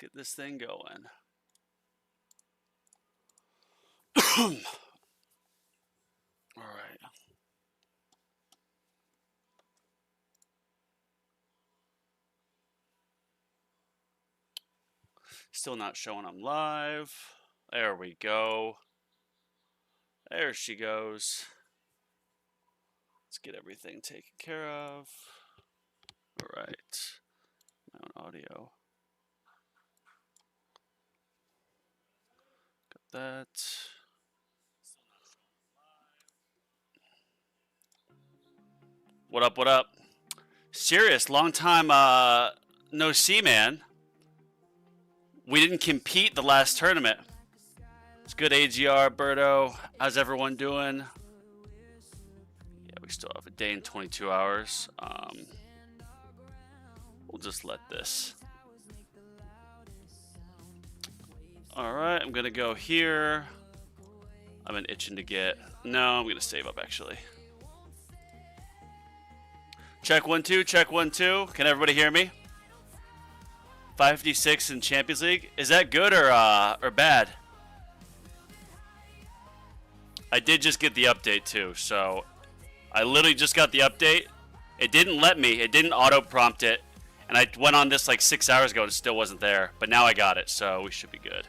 get this thing going. All right. Still not showing I'm live. There we go. There she goes. Let's get everything taken care of. All right. My own audio. Got that. What up, what up? Serious, long time no see, man. We didn't compete the last tournament. It's good, AGR, Berto. How's everyone doing? Yeah, we still have a day and 22 hours. We'll just let this. All right, I'm gonna go here. I've been itching to get. No, I'm gonna save up actually. Check 1 2. Check 1 2. Can everybody hear me? 556 in Champions League. Is that good or bad? I did just get the update too, so I literally just got the update. It didn't let me. It didn't auto prompt it, and I went on this like 6 hours ago and it still wasn't there. But now I got it, so we should be good.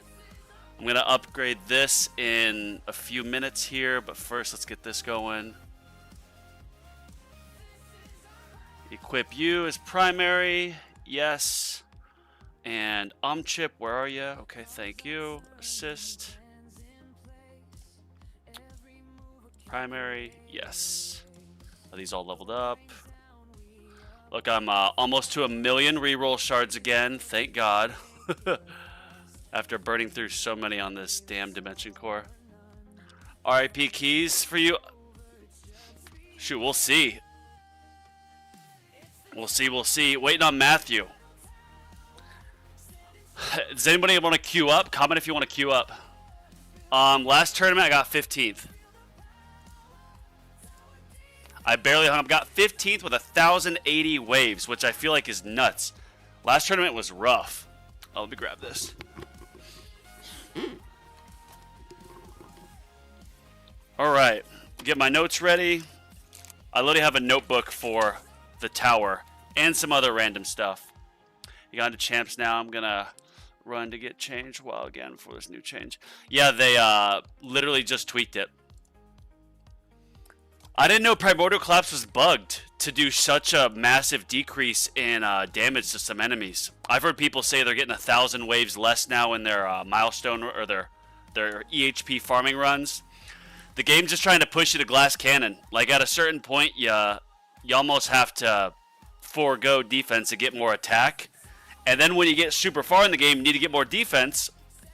I'm gonna upgrade this in a few minutes here, but first let's get this going. Equip you as primary. Yes. And Chip, where are you? Okay, thank you. Assist. Primary, yes. Are these all leveled up? Look, I'm almost to 1 million reroll shards again. Thank God. After burning through so many on this damn Dimension Core. RIP keys for you. Shoot, we'll see. We'll see, we'll see. Waiting on Matthew. Does anybody want to queue up? Comment if you want to queue up. Last tournament I got 15th. I barely hung up. Got 15th with 1,080 waves, which I feel like is nuts. Last tournament was rough. Oh, let me grab this. All right, get my notes ready. I literally have a notebook for the tower and some other random stuff. You got into champs now. I'm gonna run to get changed. Well, again, before this new change. Yeah, they literally just tweaked it. I didn't know Primordial Collapse was bugged to do such a massive decrease in damage to some enemies. I've heard people say they're getting 1,000 waves less now in their milestone or their EHP farming runs. The game's just trying to push you to glass cannon. Like at a certain point, you almost have to forego defense to get more attack. And then when you get super far in the game, you need to get more defense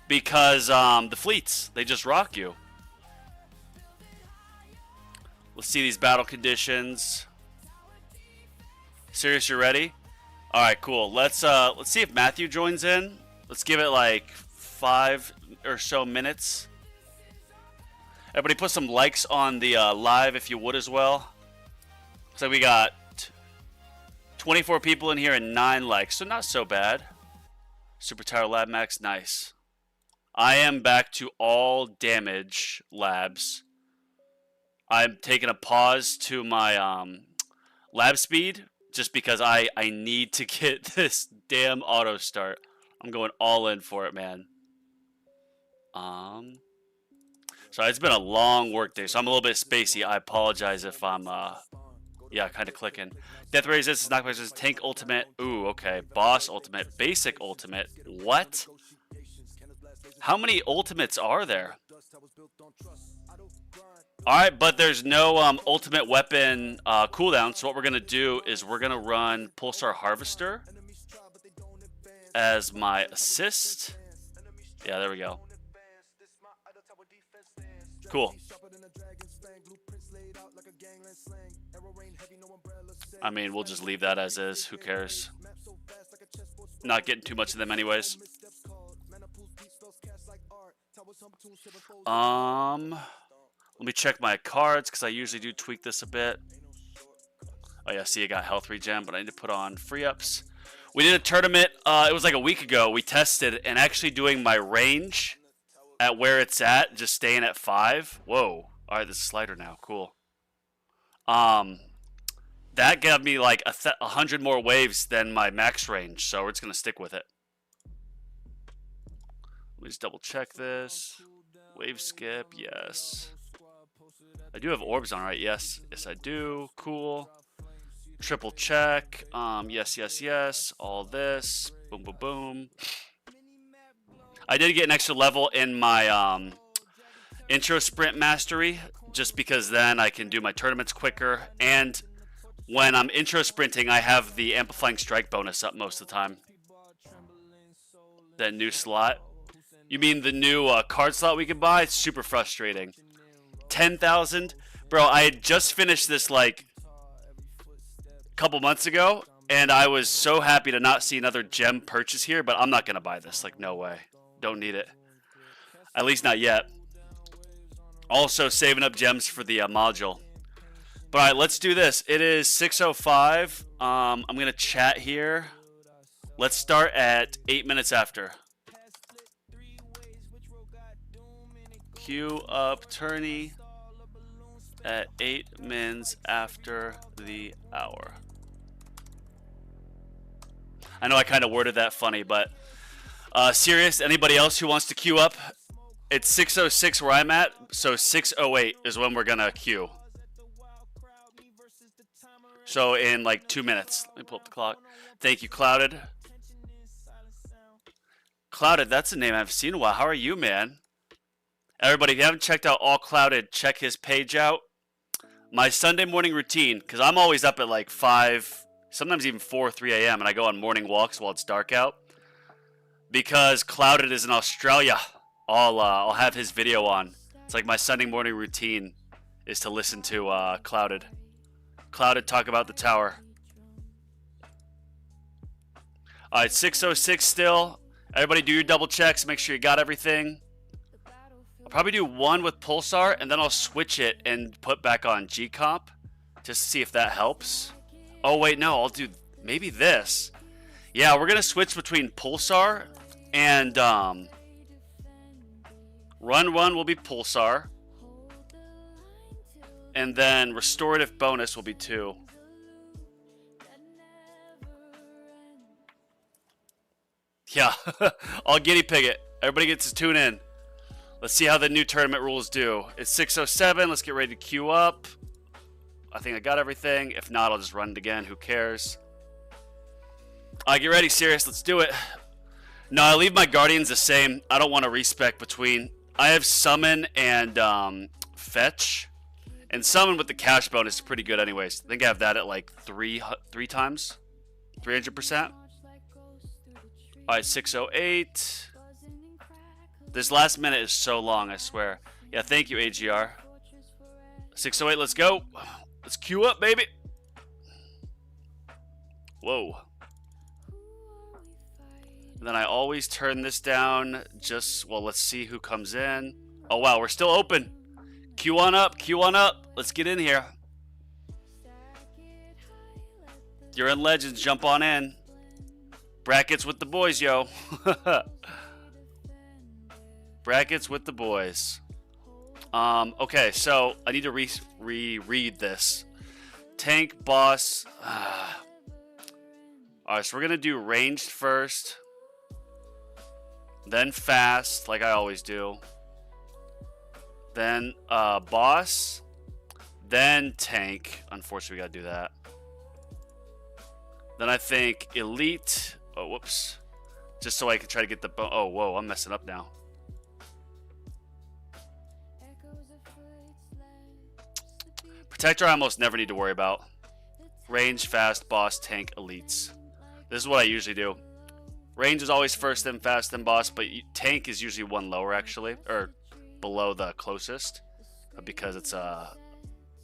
because the fleets, they just rock you. Let's see these battle conditions. Serious, you ready? All right, cool. Let's see if Matthew joins in. Let's give it like 5 or so minutes. Everybody put some likes on the live if you would as well. So we got 24 people in here and 9 likes, so not so bad. Super Tower Lab Max, nice. I am back to all damage labs. I'm taking a pause to my lab speed just because I need to get this damn auto start. I'm going all in for it, man. So it's been a long work day, so I'm a little bit spacey. I apologize if I'm yeah, kind of clicking. Death Ray resistance, knockback resistance, tank ultimate. Ooh, okay. Boss ultimate, basic ultimate. What? How many ultimates are there? Alright, but there's no ultimate weapon cooldown, so what we're going to do is we're going to run Pulsar Harvester as my assist. Yeah, there we go. Cool. I mean, we'll just leave that as is. Who cares? Not getting too much of them anyways. Let me check my cards because I usually do tweak this a bit. Oh yeah, see, I got health regen, but I need to put on free ups. We did a tournament. It was like a week ago. We tested and actually doing my range at where it's at, just staying at 5. Whoa. All right, this is slider now. Cool. That gave me like 100 more waves than my max range, so we're just gonna stick with it. Let me just double check this. Wave skip, yes. I do have orbs on, right? Yes, yes I do. Cool. Triple check. Yes, yes, yes. All this. Boom, boom, boom. I did get an extra level in my intro sprint mastery, just because then I can do my tournaments quicker. And when I'm intro sprinting, I have the amplifying strike bonus up most of the time. That new slot. You mean the new card slot we can buy? It's super frustrating. 10,000? Bro, I had just finished this like a couple months ago, and I was so happy to not see another gem purchase here, but I'm not going to buy this. Like, no way. Don't need it. At least not yet. Also saving up gems for the module. But alright, let's do this. It is 6:05. I'm going to chat here. Let's start at 8 minutes after. Queue up tourney at 8 mins after the hour. I know I kind of worded that funny, but serious, anybody else who wants to queue up? It's 6:06 where I'm at, so 6:08 is when we're gonna queue. So in like 2 minutes. Let me pull up the clock. Thank you, Clouded. Clouded, that's a name I haven't seen in a while. How are you, man? Everybody, if you haven't checked out All Clouded, check his page out. My Sunday morning routine, because I'm always up at like 5, sometimes even 4, 3 a.m. and I go on morning walks while it's dark out. Because Clouded is in Australia, I'll have his video on. It's like my Sunday morning routine is to listen to Clouded. Clouded talk about the tower. Alright, 6:06 still. Everybody do your double checks, make sure you got everything. I'll probably do one with Pulsar, and then I'll switch it and put back on G-Comp, just to see if that helps. Oh, wait, no, I'll do maybe this. Yeah, we're going to switch between Pulsar and Run will be Pulsar. And then Restorative Bonus will be 2. Yeah, I'll guinea pig it. Everybody gets to tune in. Let's see how the new tournament rules do. It's 6:07. Let's get ready to queue up. I think I got everything. If not, I'll just run it again. Who cares? All right, get ready, Sirius. Let's do it. No, I leave my Guardians the same. I don't want to respec between. I have Summon and Fetch. And Summon with the cash bonus is pretty good anyways. I think I have that at like 3 times. 300%. All right, 6:08. This last minute is so long, I swear. Yeah, thank you, AGR. 6:08, let's go. Let's queue up, baby. Whoa. And then I always turn this down just, well, let's see who comes in. Oh, wow, we're still open. Queue on up, queue on up. Let's get in here. You're in Legends, jump on in. Brackets with the boys, yo. Brackets with the boys. Okay, so I need to reread this. Tank, boss. Alright, so we're going to do ranged first. Then fast, like I always do. Then boss. Then tank. Unfortunately, we got to do that. Then I think elite. Oh, whoops. Just so I can try to get the... Oh, whoa, I'm messing up now. Protector I almost never need to worry about. Range, fast, boss, tank, elites. This is what I usually do. Range is always first, then fast, then boss, but tank is usually one lower actually, or below the closest, because it's a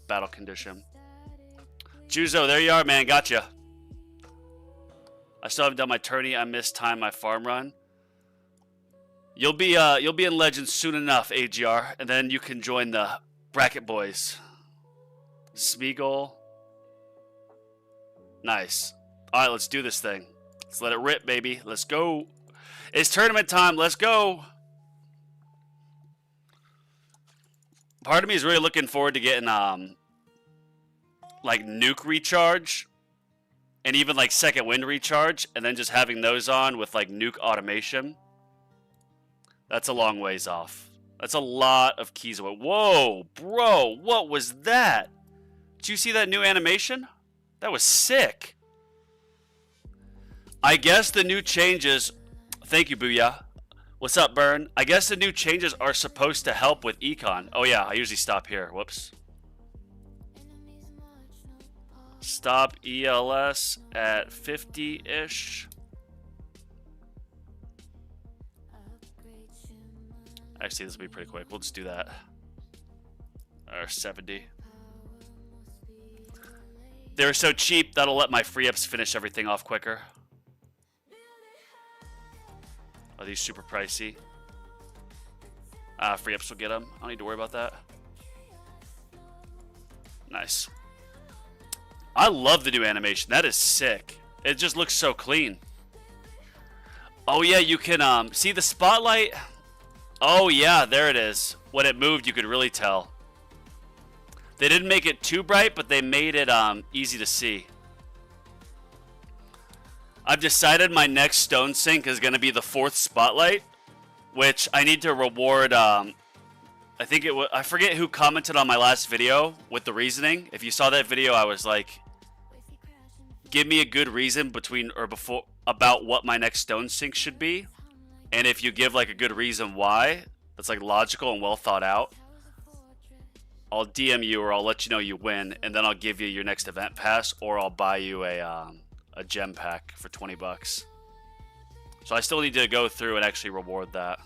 battle condition. Juzo, there you are, man. Gotcha. I still haven't done my tourney. I missed time my farm run. You'll be in Legends soon enough, AGR, and then you can join the bracket boys. Smeagol. Nice. Alright, let's do this thing. Let's let it rip, baby. Let's go. It's tournament time. Let's go. Part of me is really looking forward to getting like nuke recharge and even like second wind recharge, and then just having those on with like nuke automation. That's a long ways off. That's a lot of keys away. Whoa, bro, what was that? Did you see that new animation? That was sick. I guess the new changes... Thank you, Booyah. What's up, Burn? I guess the new changes are supposed to help with econ. Oh yeah, I usually stop here. Whoops. Stop ELS at 50-ish. Actually, this will be pretty quick. We'll just do that. Or 70. They're so cheap, that'll let my free ups finish everything off quicker. Are these super pricey? Free ups will get them. I don't need to worry about that. Nice. I love the new animation. That is sick. It just looks so clean. Oh yeah, you can see the spotlight. Oh yeah, there it is. When it moved, you could really tell. They didn't make it too bright, but they made it easy to see. I've decided my next stone sink is going to be the 4th spotlight, which I need to reward. I think it was, I forget who commented on my last video with the reasoning. If you saw that video, I was like, give me a good reason between or before about what my next stone sink should be. And if you give like a good reason why, that's like logical and well thought out, I'll DM you or I'll let you know you win, and then I'll give you your next event pass, or I'll buy you a gem pack for 20 bucks. So I still need to go through and actually reward that.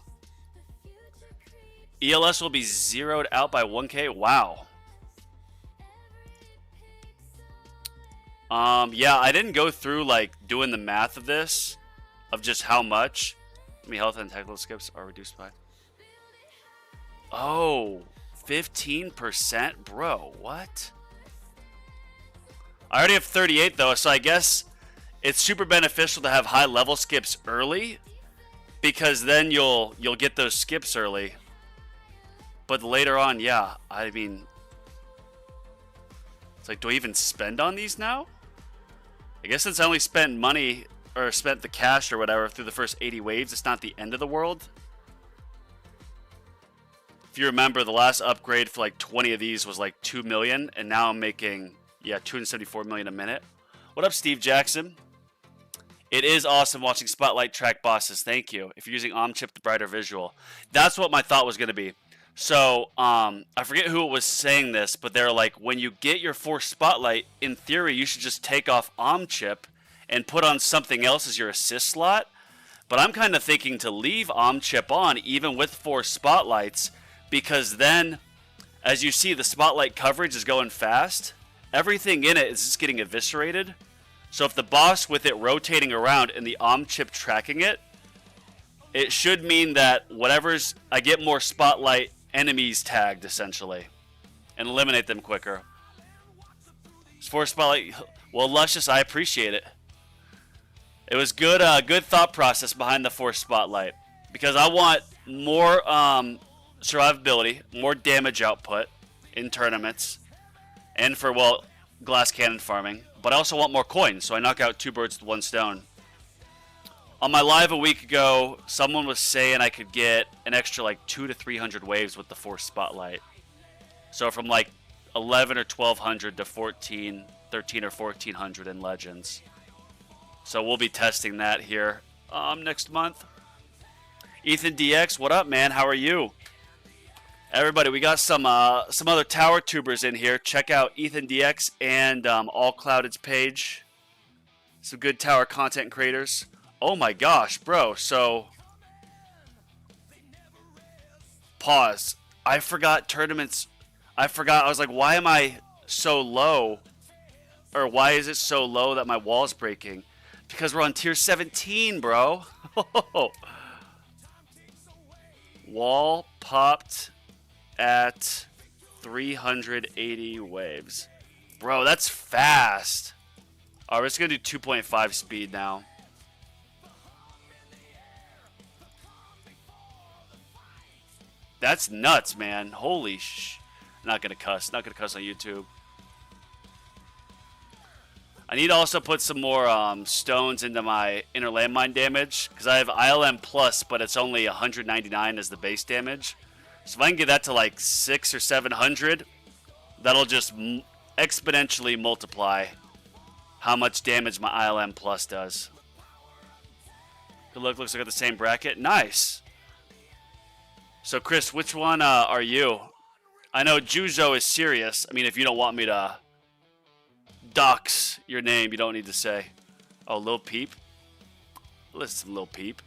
ELS will be zeroed out by 1K. Wow. Yeah, I didn't go through like doing the math of this, of just how much. I mean, health and technical skips are reduced by. Oh, 15%, bro. What? I already have 38 though, so I guess it's super beneficial to have high level skips early, because then you'll get those skips early. But later on, yeah, I mean, it's like, do I even spend on these now? I guess since I only spent money or spent the cash or whatever through the first 80 waves, it's not the end of the world. If you remember, the last upgrade for like 20 of these was like 2 million, and now I'm making, yeah, 274 million a minute. What up, Steve Jackson? It is awesome watching Spotlight track bosses. Thank you. If you're using OmChip, the brighter visual. That's what my thought was going to be. So, I forget who was saying this, but they're like, when you get your 4 Spotlight, in theory, you should just take off OmChip and put on something else as your assist slot. But I'm kind of thinking to leave OmChip on, even with 4 Spotlights, because then, as you see, the Spotlight coverage is going fast. Everything in it is just getting eviscerated. So if the boss with it rotating around and the OmChip tracking it, it should mean that whatever's, I get more Spotlight enemies tagged, essentially, and eliminate them quicker. It's 4 Spotlight. Well, Luscious, I appreciate it. It was good, good thought process behind the 4 Spotlight, because I want more survivability, more damage output in tournaments, and for, well, glass cannon farming. But I also want more coins, so I knock out 2 birds with 1 stone. On my live a week ago, someone was saying I could get an extra like 200 to 300 waves with the 4 Spotlight. So from like 11 or 1200 to 13 or 1400 in Legends. So we'll be testing that here next month. Ethan DX, what up, man? How are you? Everybody, we got some other tower tubers in here. Check out Ethan DX and All Clouded's page. Some good tower content creators. Oh my gosh, bro. So, pause. I forgot tournaments. I was like, why am I so low? Or why is it so low that my wall's breaking? Because we're on tier 17, bro. Wall popped at 380 waves. Bro, that's fast. Alright, we're just going to do 2.5 speed now. That's nuts, man. Holy sh... Not gonna cuss. Not gonna cuss on YouTube. I need to also put some more stones into my inner landmine damage, because I have ILM plus, but it's only 199 as the base damage. So if I can get that to like 600 or 700, that'll just exponentially multiply how much damage my ILM plus does. Good luck. Looks like I got the same bracket. Nice. So Chris, which one are you? I know Juzo is serious. I mean, if you don't want me to dox your name, you don't need to say. Oh, Lil Peep. Listen, Lil Peep.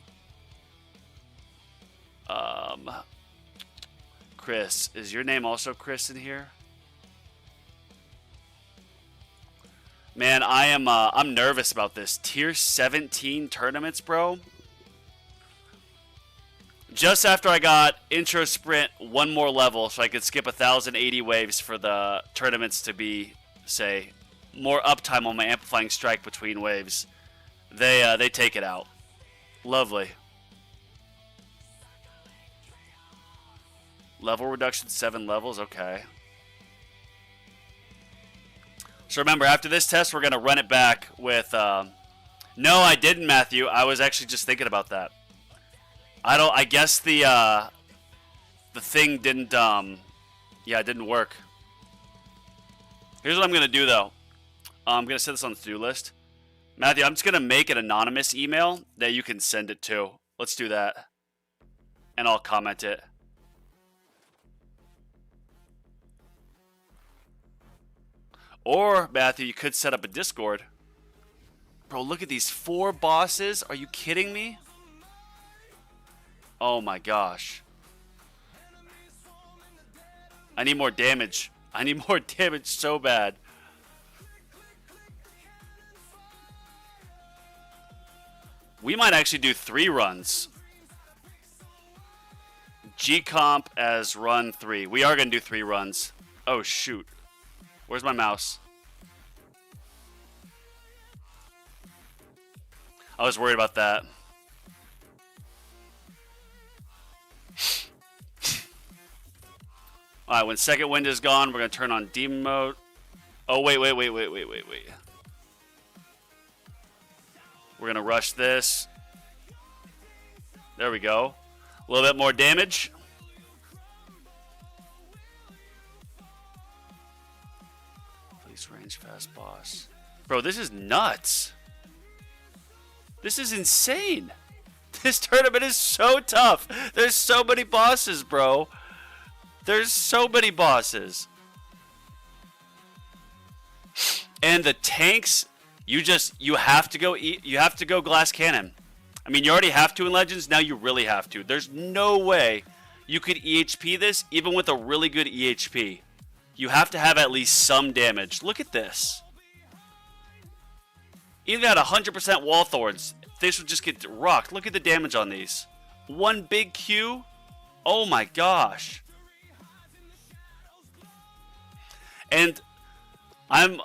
Chris, is your name also Chris in here? Man, I'm nervous about this. Tier 17 tournaments, bro. Just after I got intro sprint one more level, so I could skip 1,080 waves for the tournaments to be, say, more uptime on my amplifying strike between waves. They take it out. Lovely. Level reduction 7 levels, okay. So remember, after this test, we're gonna run it back with. No, I didn't, Matthew. I was actually just thinking about that. I guess the thing didn't. Yeah, it didn't work. Here's what I'm gonna do though. I'm gonna set this on the to-do list. Matthew, I'm just gonna make an anonymous email that you can send it to. Let's do that, and I'll comment it. Or, Matthew, you could set up a Discord. Bro, look at these 4 bosses. Are you kidding me? Oh my gosh. I need more damage. I need more damage so bad. We might actually do 3 runs. G-Comp as run 3. We are going to do 3 runs. Oh, shoot. Where's my mouse? I was worried about that. Alright, when second wind is gone, we're going to turn on demon mode. Oh, wait. We're going to rush this. There we go. A little bit more damage. Please range fast boss. Bro, this is nuts. This is insane. This tournament is so tough. There's so many bosses, bro. There's so many bosses. And the tanks, you have to go glass cannon. I mean, you already have to in Legends, now you really have to. There's no way you could EHP this even with a really good EHP. You have to have at least some damage. Look at this. Even at 100% wall thorns, this would just get rocked. Look at the damage on these. One big Q. Oh my gosh. And I'm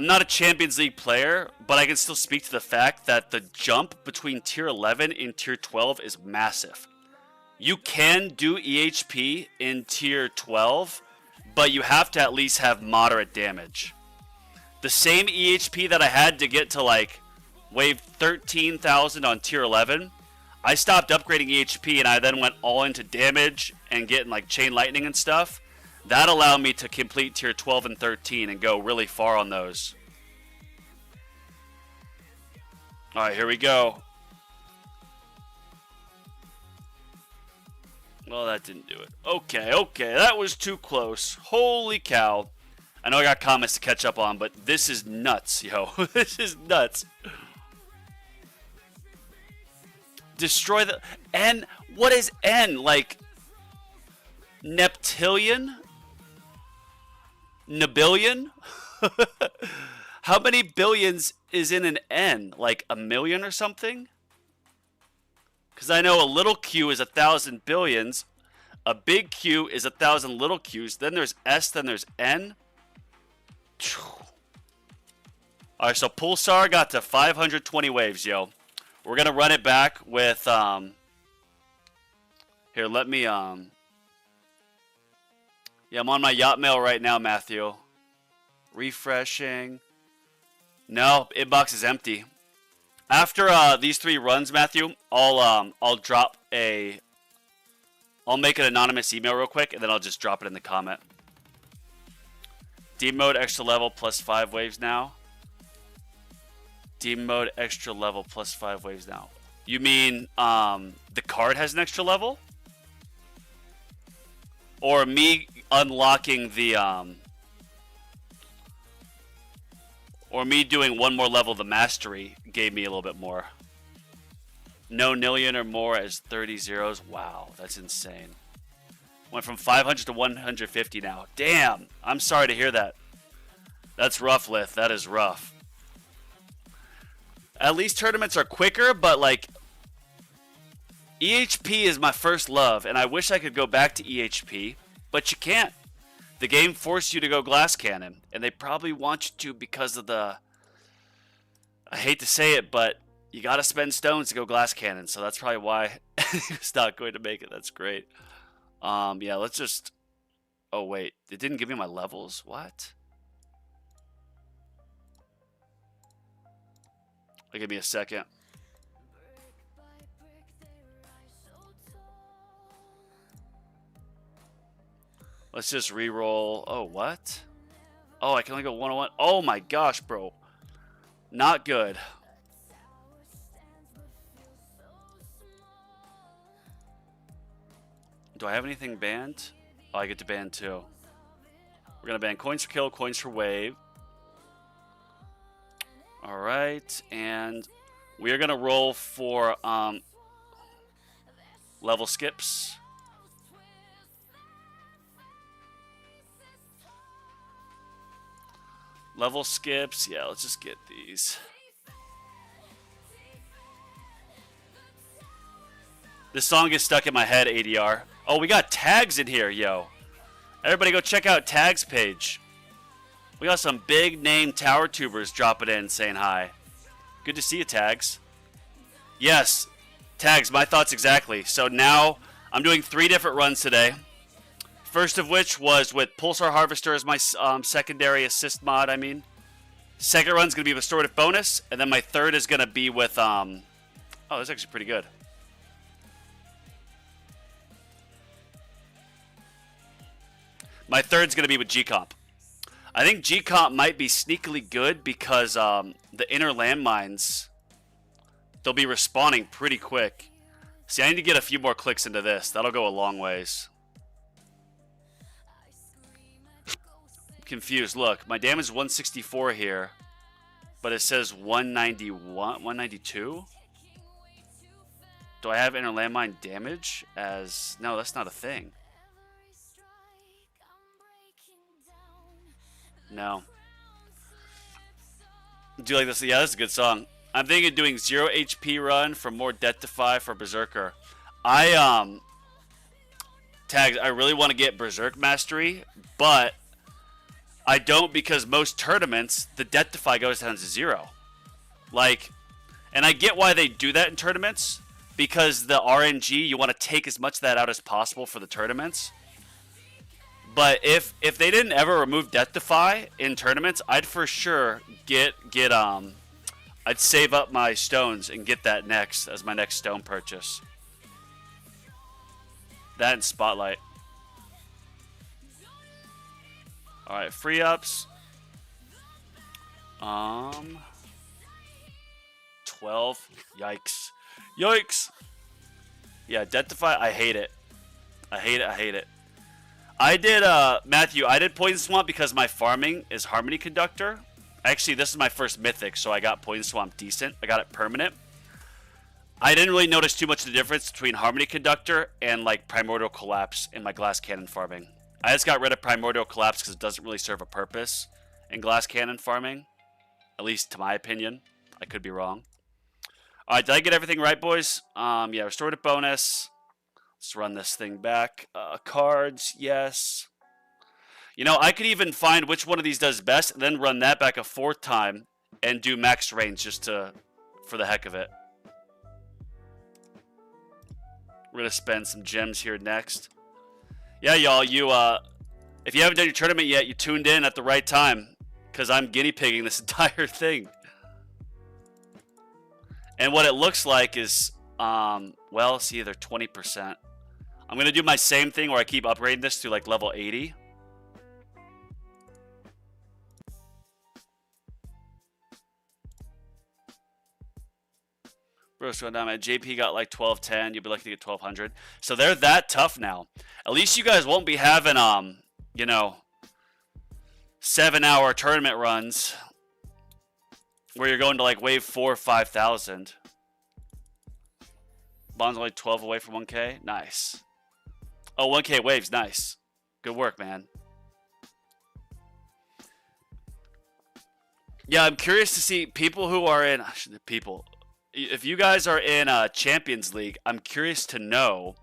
not a Champions League player, but I can still speak to the fact that the jump between tier 11 and tier 12 is massive. You can do EHP in tier 12, but you have to at least have moderate damage. The same EHP that I had to get to like wave 13,000 on tier 11, I stopped upgrading EHP and I then went all into damage and getting like chain lightning and stuff. That allowed me to complete tier 12 and 13 and go really far on those. Alright, here we go. Well, that didn't do it. Okay, that was too close. Holy cow. I know I got comments to catch up on, but this is nuts, yo. This is nuts. Destroy the... N? What is N? Like... Neptilian? Nabillion? How many billions is in an N? Like a million or something? Because I know a little q is 1,000 billions. A big Q is 1,000 little q's. Then there's S, then there's N. Alright, so Pulsar got to 520 waves, yo. We're going to run it back with... Here, let me Yeah, I'm on my yacht mail right now, Matthew. Refreshing. No, inbox is empty. After these 3 runs, Matthew, I'll drop a. I'll make an anonymous email real quick, and then I'll just drop it in the comment. Demon mode extra level plus 5 waves now. Demon mode extra level plus 5 waves now. You mean the card has an extra level? Or me unlocking the or me doing 1 more level of the mastery gave me a little bit more. No Nillion or more as 30 zeros. Wow, that's insane. Went from 500 to 150 now. Damn, I'm sorry to hear that. That's rough, Lith. That is rough. At least tournaments are quicker, but like EHP is my first love, and I wish I could go back to EHP, but you can't. The game forced you to go Glass Cannon, and they probably want you to because of the... I hate to say it, but you got to spend stones to go Glass Cannon, so that's probably why he's not going to make it. That's great. Yeah, let's just... Oh, wait. It didn't give me my levels. What? Give me a second. Let's just re-roll. Oh, what? Oh, I can only go 101. Oh my gosh, bro. Not good. Do I have anything banned? Oh, I get to ban 2. We're going to ban coins for kill, coins for wave. Alright, and we are going to roll for level skips. Level skips, yeah, let's just get these. This song gets stuck in my head, ADR. Oh, we got tags in here, yo. Everybody go check out Tags page. We got some big name tower tubers dropping in saying hi. Good to see you, Tags. Yes, Tags, my thoughts exactly. So now I'm doing 3 different runs today. First of which was with Pulsar Harvester as my secondary assist mod, I mean. Second run's going to be Restorative Bonus. And then my third is going to be with... Oh, that's actually pretty good. My third's going to be with G-Comp. I think G-Comp might be sneakily good because the inner landmines, they'll be respawning pretty quick. See, I need to get a few more clicks into this. That'll go a long ways. Confused. Look, my damage is 164 here, but it says 191, 192. Do I have inner landmine damage as... No, that's not a thing. No. Do you like this? Yeah, that's a good song. I'm thinking of doing 0 HP run for more Deathify for Berserker. Tags, I really want to get Berserk Mastery, but I don't because most tournaments, the Deathify goes down to 0. Like, and I get why they do that in tournaments, because the RNG, you want to take as much of that out as possible for the tournaments. But if they didn't ever remove Deathify in tournaments, I'd for sure I'd save up my stones and get that next as my next stone purchase. That and Spotlight. Alright, free ups. 12. Yikes. Yikes! Yeah, Deathify, I hate it. I hate it, I hate it. I did, Matthew, I did Poison Swamp because my farming is Harmony Conductor. Actually, this is my first Mythic, so I got Poison Swamp decent. I got it permanent. I didn't really notice too much of the difference between Harmony Conductor and, like, Primordial Collapse in my Glass Cannon farming. I just got rid of Primordial Collapse because it doesn't really serve a purpose in Glass Cannon farming. At least to my opinion. I could be wrong. Alright, did I get everything right, boys? Yeah, Restorative Bonus. Let's run this thing back. Cards, yes. You know, I could even find which one of these does best, and then run that back a 4th time and do max range just for the heck of it. We're gonna spend some gems here next. Yeah, y'all, If you haven't done your tournament yet, you tuned in at the right time, because I'm guinea pigging this entire thing. And what it looks like is, well, see, they're 20%. I'm going to do my same thing where I keep upgrading this to like level 80. Bruce going down, man. JP got like 1210. You'll be lucky to get 1200. So they're that tough now. At least you guys won't be having, you know, 7-hour tournament runs where you're going to like wave 4 or 5,000. Bond's only 12 away from 1K. Nice. Oh, 1K waves. Nice. Good work, man. Yeah, I'm curious to see people who are in... People... If you guys are in Champions League, I'm curious to know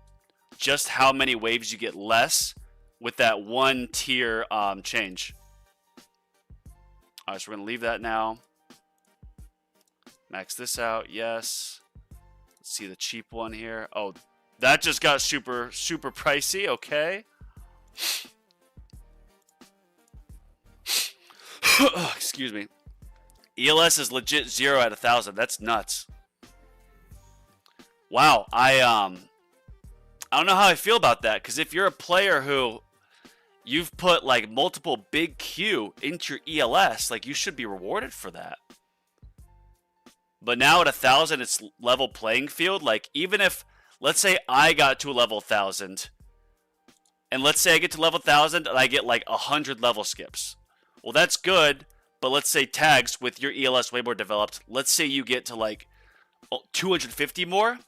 just how many waves you get less with that one tier change. All right, so we're going to leave that now. Max this out, yes. Let's see the cheap one here. Oh, that just got super pricey, okay. Excuse me. ELS is legit 0 out of 1,000. That's nuts. Wow, I don't know how I feel about that, because if you're a player who you've put like multiple big Q into your ELS, like you should be rewarded for that. But now at 1,000, it's level playing field. Like even if, let's say I got to a level 1,000, and let's say I get to level 1,000 and I get like 100 level skips. Well, that's good, but let's say tags with your ELS way more developed. Let's say you get to like 250 more.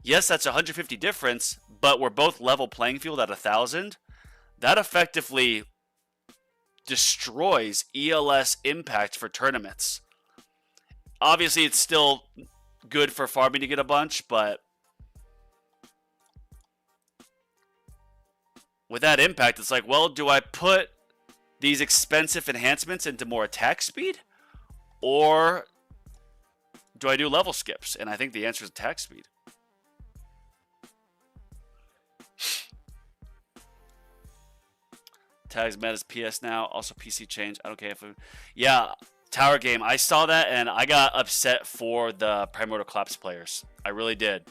Yes, that's 150 difference, but we're both level playing field at 1,000. That effectively destroys ELS impact for tournaments. Obviously, it's still good for farming to get a bunch, but with that impact, it's like, well, do I put these expensive enhancements into more attack speed? Or do I do level skips? And I think the answer is attack speed. Tags met as PS now. Also PC change. I don't care if... Yeah, Tower Game. I saw that and I got upset for the Primordial Collapse players. I really did.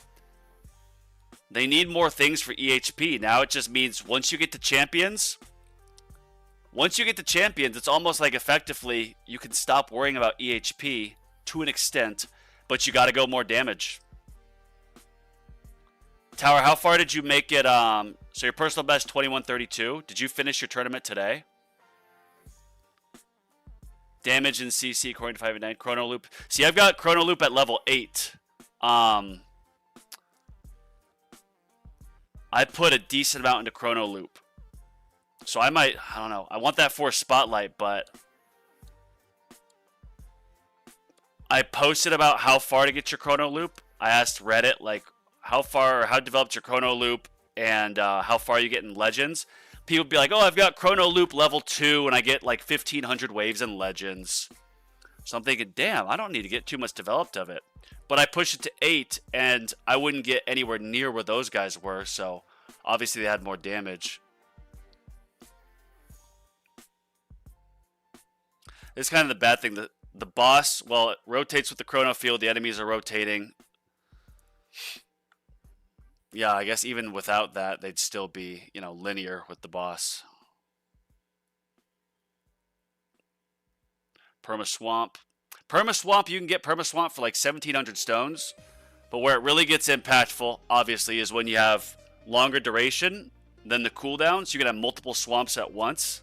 They need more things for EHP. Now it just means once you get to champions... it's almost like effectively you can stop worrying about EHP to an extent, but you got to go more damage. Tower, how far did you make it? So your personal best 2132. Did you finish your tournament today? Damage in CC according to 5 and 9. Chrono Loop. See, I've got Chrono Loop at level 8. I put a decent amount into Chrono Loop. So I might, I don't know. I want that for Spotlight, but I posted about how far to get your Chrono Loop. I asked Reddit, like, how far, or how developed your Chrono Loop, and how far you get in Legends. People be like, oh, I've got Chrono Loop level 2, and I get like 1,500 waves in Legends. So I'm thinking, damn, I don't need to get too much developed of it. But I pushed it to 8, and I wouldn't get anywhere near where those guys were, so obviously they had more damage. It's kind of the bad thing. The boss, well, it rotates with the chrono field. The enemies are rotating. Yeah, I guess even without that, they'd still be, you know, linear with the boss. Perma-Swamp. Perma-Swamp, you can get Perma-Swamp for like 1,700 stones. But where it really gets impactful, obviously, is when you have longer duration than the cooldowns. You can have multiple swamps at once.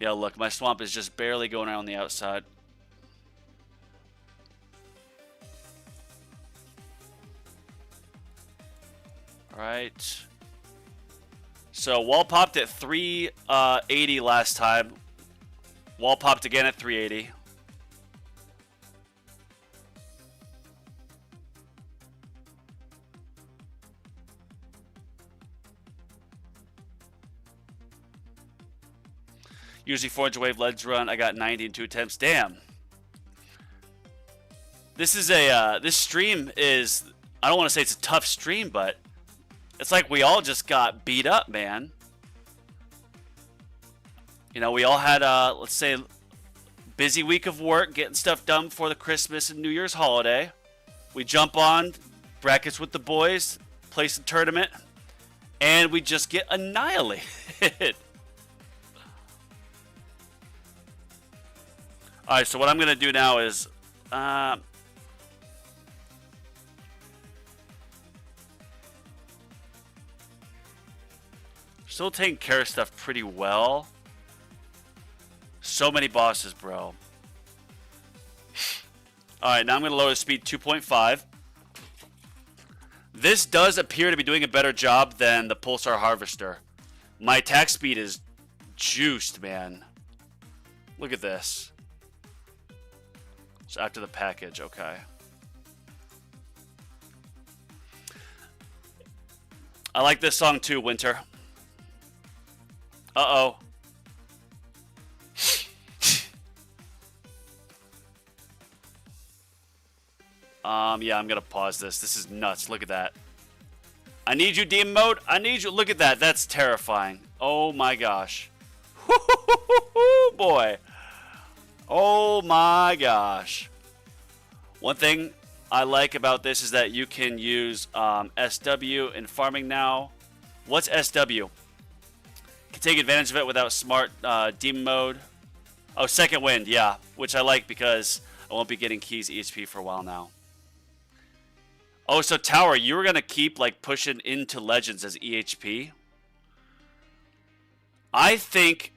Yeah, look, my swamp is just barely going around the outside. Alright. So, wall popped at 380 last time. Wall popped again at 380. Usually 400 wave ledge run. I got 90 in 2 attempts. Damn. This is a, this stream is, I don't want to say it's a tough stream, but it's like we all just got beat up, man. You know, we all had, let's say, busy week of work, getting stuff done for the Christmas and New Year's holiday. We jump on brackets with the boys, play some tournament, and we just get annihilated. Alright, so what I'm going to do now is... still taking care of stuff pretty well. So many bosses, bro. Alright, now I'm going to lower the speed 2.5. This does appear to be doing a better job than the Pulsar Harvester. My attack speed is juiced, man. Look at this. So after the package, okay. I like this song too, Winter. Uh-oh. Yeah, I'm gonna pause this. This is nuts. Look at that. I need you, demon mode. I need you. Look at that. That's terrifying. Oh my gosh. Boy. Oh my gosh. One thing I like about this is that you can use SW in farming now. What's SW? You can take advantage of it without smart demon mode. Oh, second wind, yeah. Which I like because I won't be getting keys EHP for a while now. Oh, so Tower, you were going to keep like pushing into Legends as EHP? I think,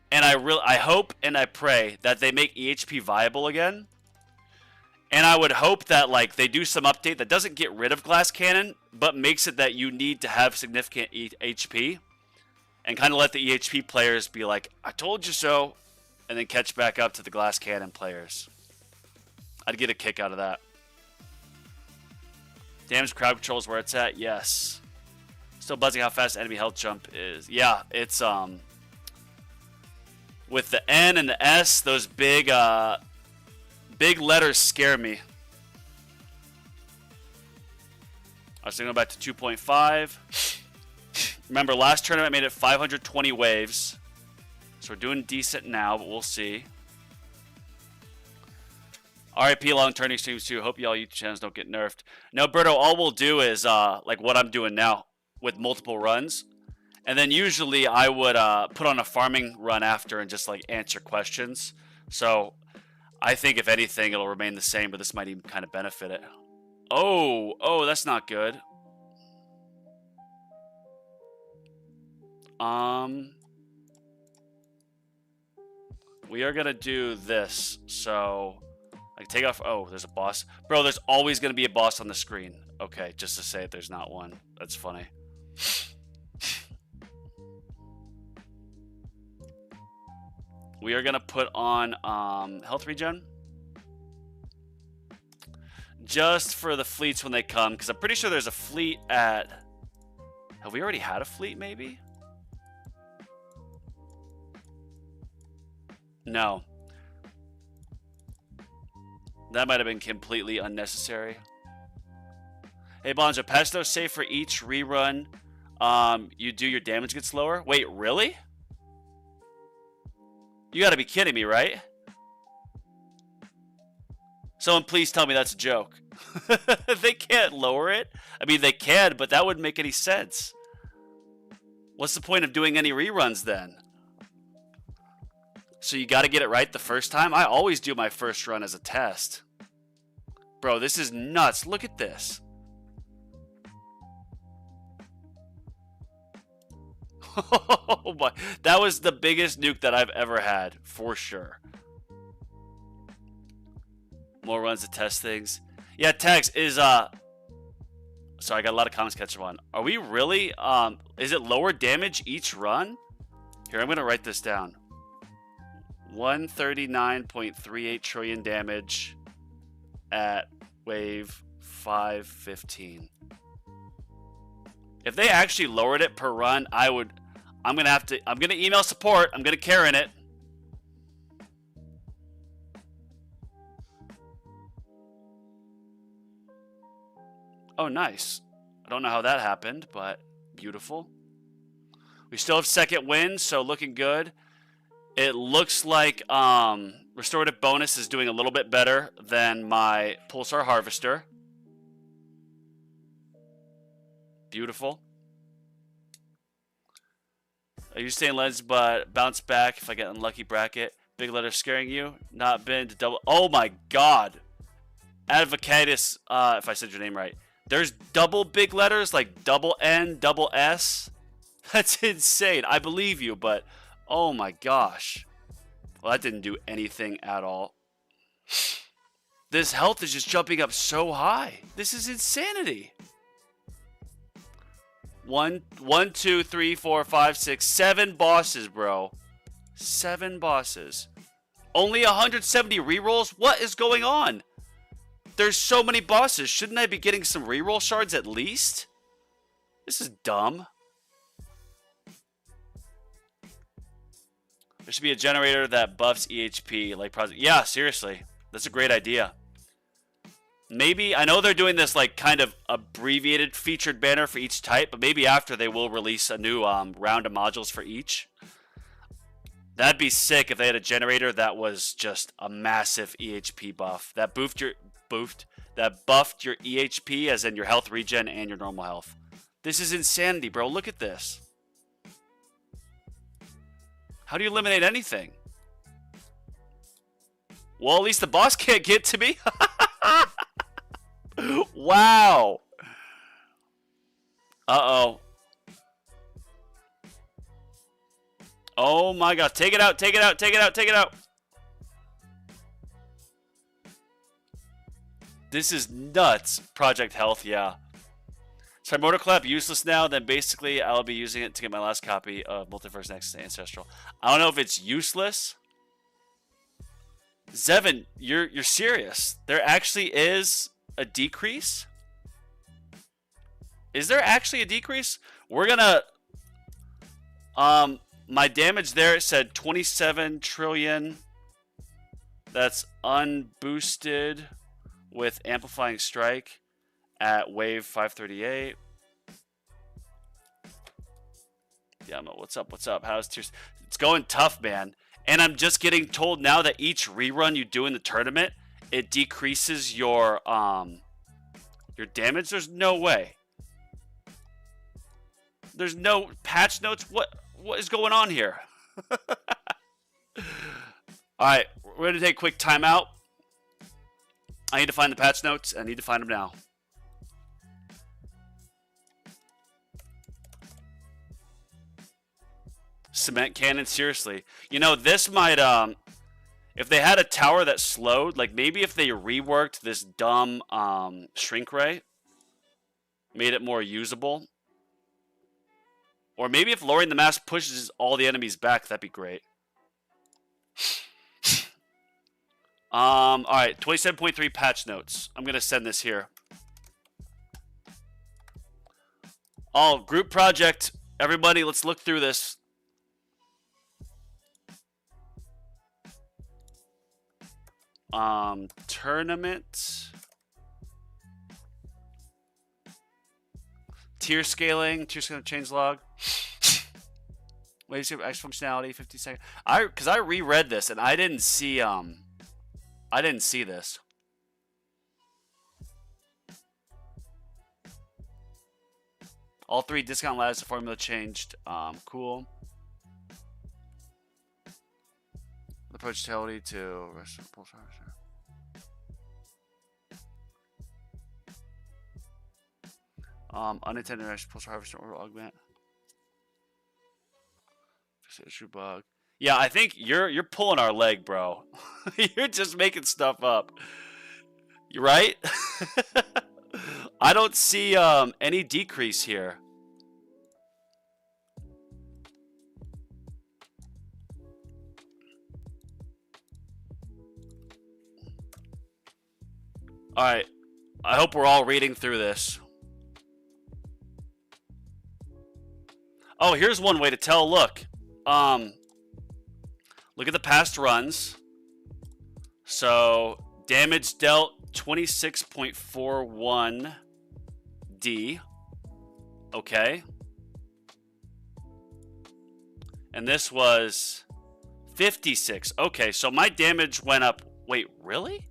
and I hope and I pray that they make EHP viable again. And I would hope that like they do some update that doesn't get rid of Glass Cannon, but makes it that you need to have significant HP. And kind of let the EHP players be like, I told you so. And then catch back up to the Glass Cannon players. I'd get a kick out of that. Damage crowd control is where it's at. Yes. Still buzzing how fast enemy health jump is. Yeah, it's with the N and the S, those big big letters scare me. Alright, so going back to 2.5. Remember, last tournament made it 520 waves. So we're doing decent now, but we'll see. RIP long turning streams too. Hope y'all YouTube channels don't get nerfed. No, Berto, all we'll do is like what I'm doing now with multiple runs. And then usually I would put on a farming run after and just like answer questions. So I think if anything it'll remain the same, but this might even kind of benefit it. Oh, that's not good. We are gonna do this. So I can take off. Oh, there's a boss. Bro, there's always going to be a boss on the screen. Okay, just to say there's not one. That's funny. We are going to put on health regen. Just for the fleets when they come. Because I'm pretty sure there's a fleet at... Have we already had a fleet, maybe? No. That might have been completely unnecessary. Hey, Bonzo, Pesto say for each rerun, you do your damage gets lower? Wait, really? You gotta be kidding me, right? Someone please tell me that's a joke. They can't lower it? I mean, they can, but that wouldn't make any sense. What's the point of doing any reruns then? So you got to get it right the first time? I always do my first run as a test. Bro, this is nuts. Look at this. Oh my. That was the biggest nuke that I've ever had, for sure. More runs to test things. Yeah, Tags is, sorry, I got a lot of comments catching on. Are we really, is it lower damage each run? Here, I'm going to write this down. 139.38 trillion damage at wave 515. If they actually lowered it per run, I'm gonna email support. I'm gonna Karen it. Oh, nice. I don't know how that happened, but beautiful. We still have second wind, so looking good. It looks like restorative bonus is doing a little bit better than my Pulsar Harvester. Beautiful. Are you staying lens but bounce back if I get unlucky bracket? Big letter scaring you? Not been to double. Oh my god. Advocatus, if I said your name right. There's double big letters like double N, double S. That's insane. I believe you, but oh my gosh. Well, that didn't do anything at all. This health is just jumping up so high. This is insanity. 1, 2, 3, 4, 5, 6, 7 bosses, bro. 7 bosses. Only 170 rerolls? What is going on? There's so many bosses. Shouldn't I be getting some reroll shards at least? This is dumb. There should be a generator that buffs EHP like Project. Yeah, seriously. That's a great idea. Maybe, I know they're doing this like kind of abbreviated featured banner for each type, but maybe after they will release a new round of modules for each. That'd be sick if they had a generator that was just a massive EHP buff. That buffed your EHP, as in your health regen and your normal health. This is insanity, bro. Look at this. How do you eliminate anything? Well, at least the boss can't get to me. Wow. Uh-oh. Oh my god. Take it out, take it out, take it out, take it out. This is nuts. Project Health, yeah. So Motor Clap useless now, then basically I'll be using it to get my last copy of Multiverse Nexus Ancestral. I don't know if it's useless. Zevin, you're serious. There actually is a decrease? Is there actually a decrease? We're gonna my damage there, it said 27 trillion. That's unboosted with amplifying strike at wave 538. Yeah, what's up? What's up? How's Tears? It's going tough, man. And I'm just getting told now that each rerun you do in the tournament, it decreases your damage. There's no way. There's no patch notes. What is going on here? All right, we're gonna take a quick timeout. I need to find the patch notes. I need to find them now. Cement cannon, seriously. You know, this might if they had a tower that slowed, like maybe if they reworked this dumb shrink ray, made it more usable. Or maybe if lowering the mass pushes all the enemies back, that'd be great. Alright, 27.3 patch notes. I'm gonna send this here. Oh, group project. Everybody, let's look through this. Tournament. Tier scaling change log. Wait, see extra functionality, 50 seconds. Because I reread this and I didn't see this. All 3 discount ladders, the formula changed. Cool. Approach utility to pulse harvester. Unintended pulse harvester or augment. Issue bug. Yeah, I think you're pulling our leg, bro. You're just making stuff up. You right? I don't see any decrease here. All right. I hope we're all reading through this. Oh, here's one way to tell. Look. Look at the past runs. So, damage dealt 26.41 D. Okay. And this was 56. Okay, so my damage went up. Wait, really?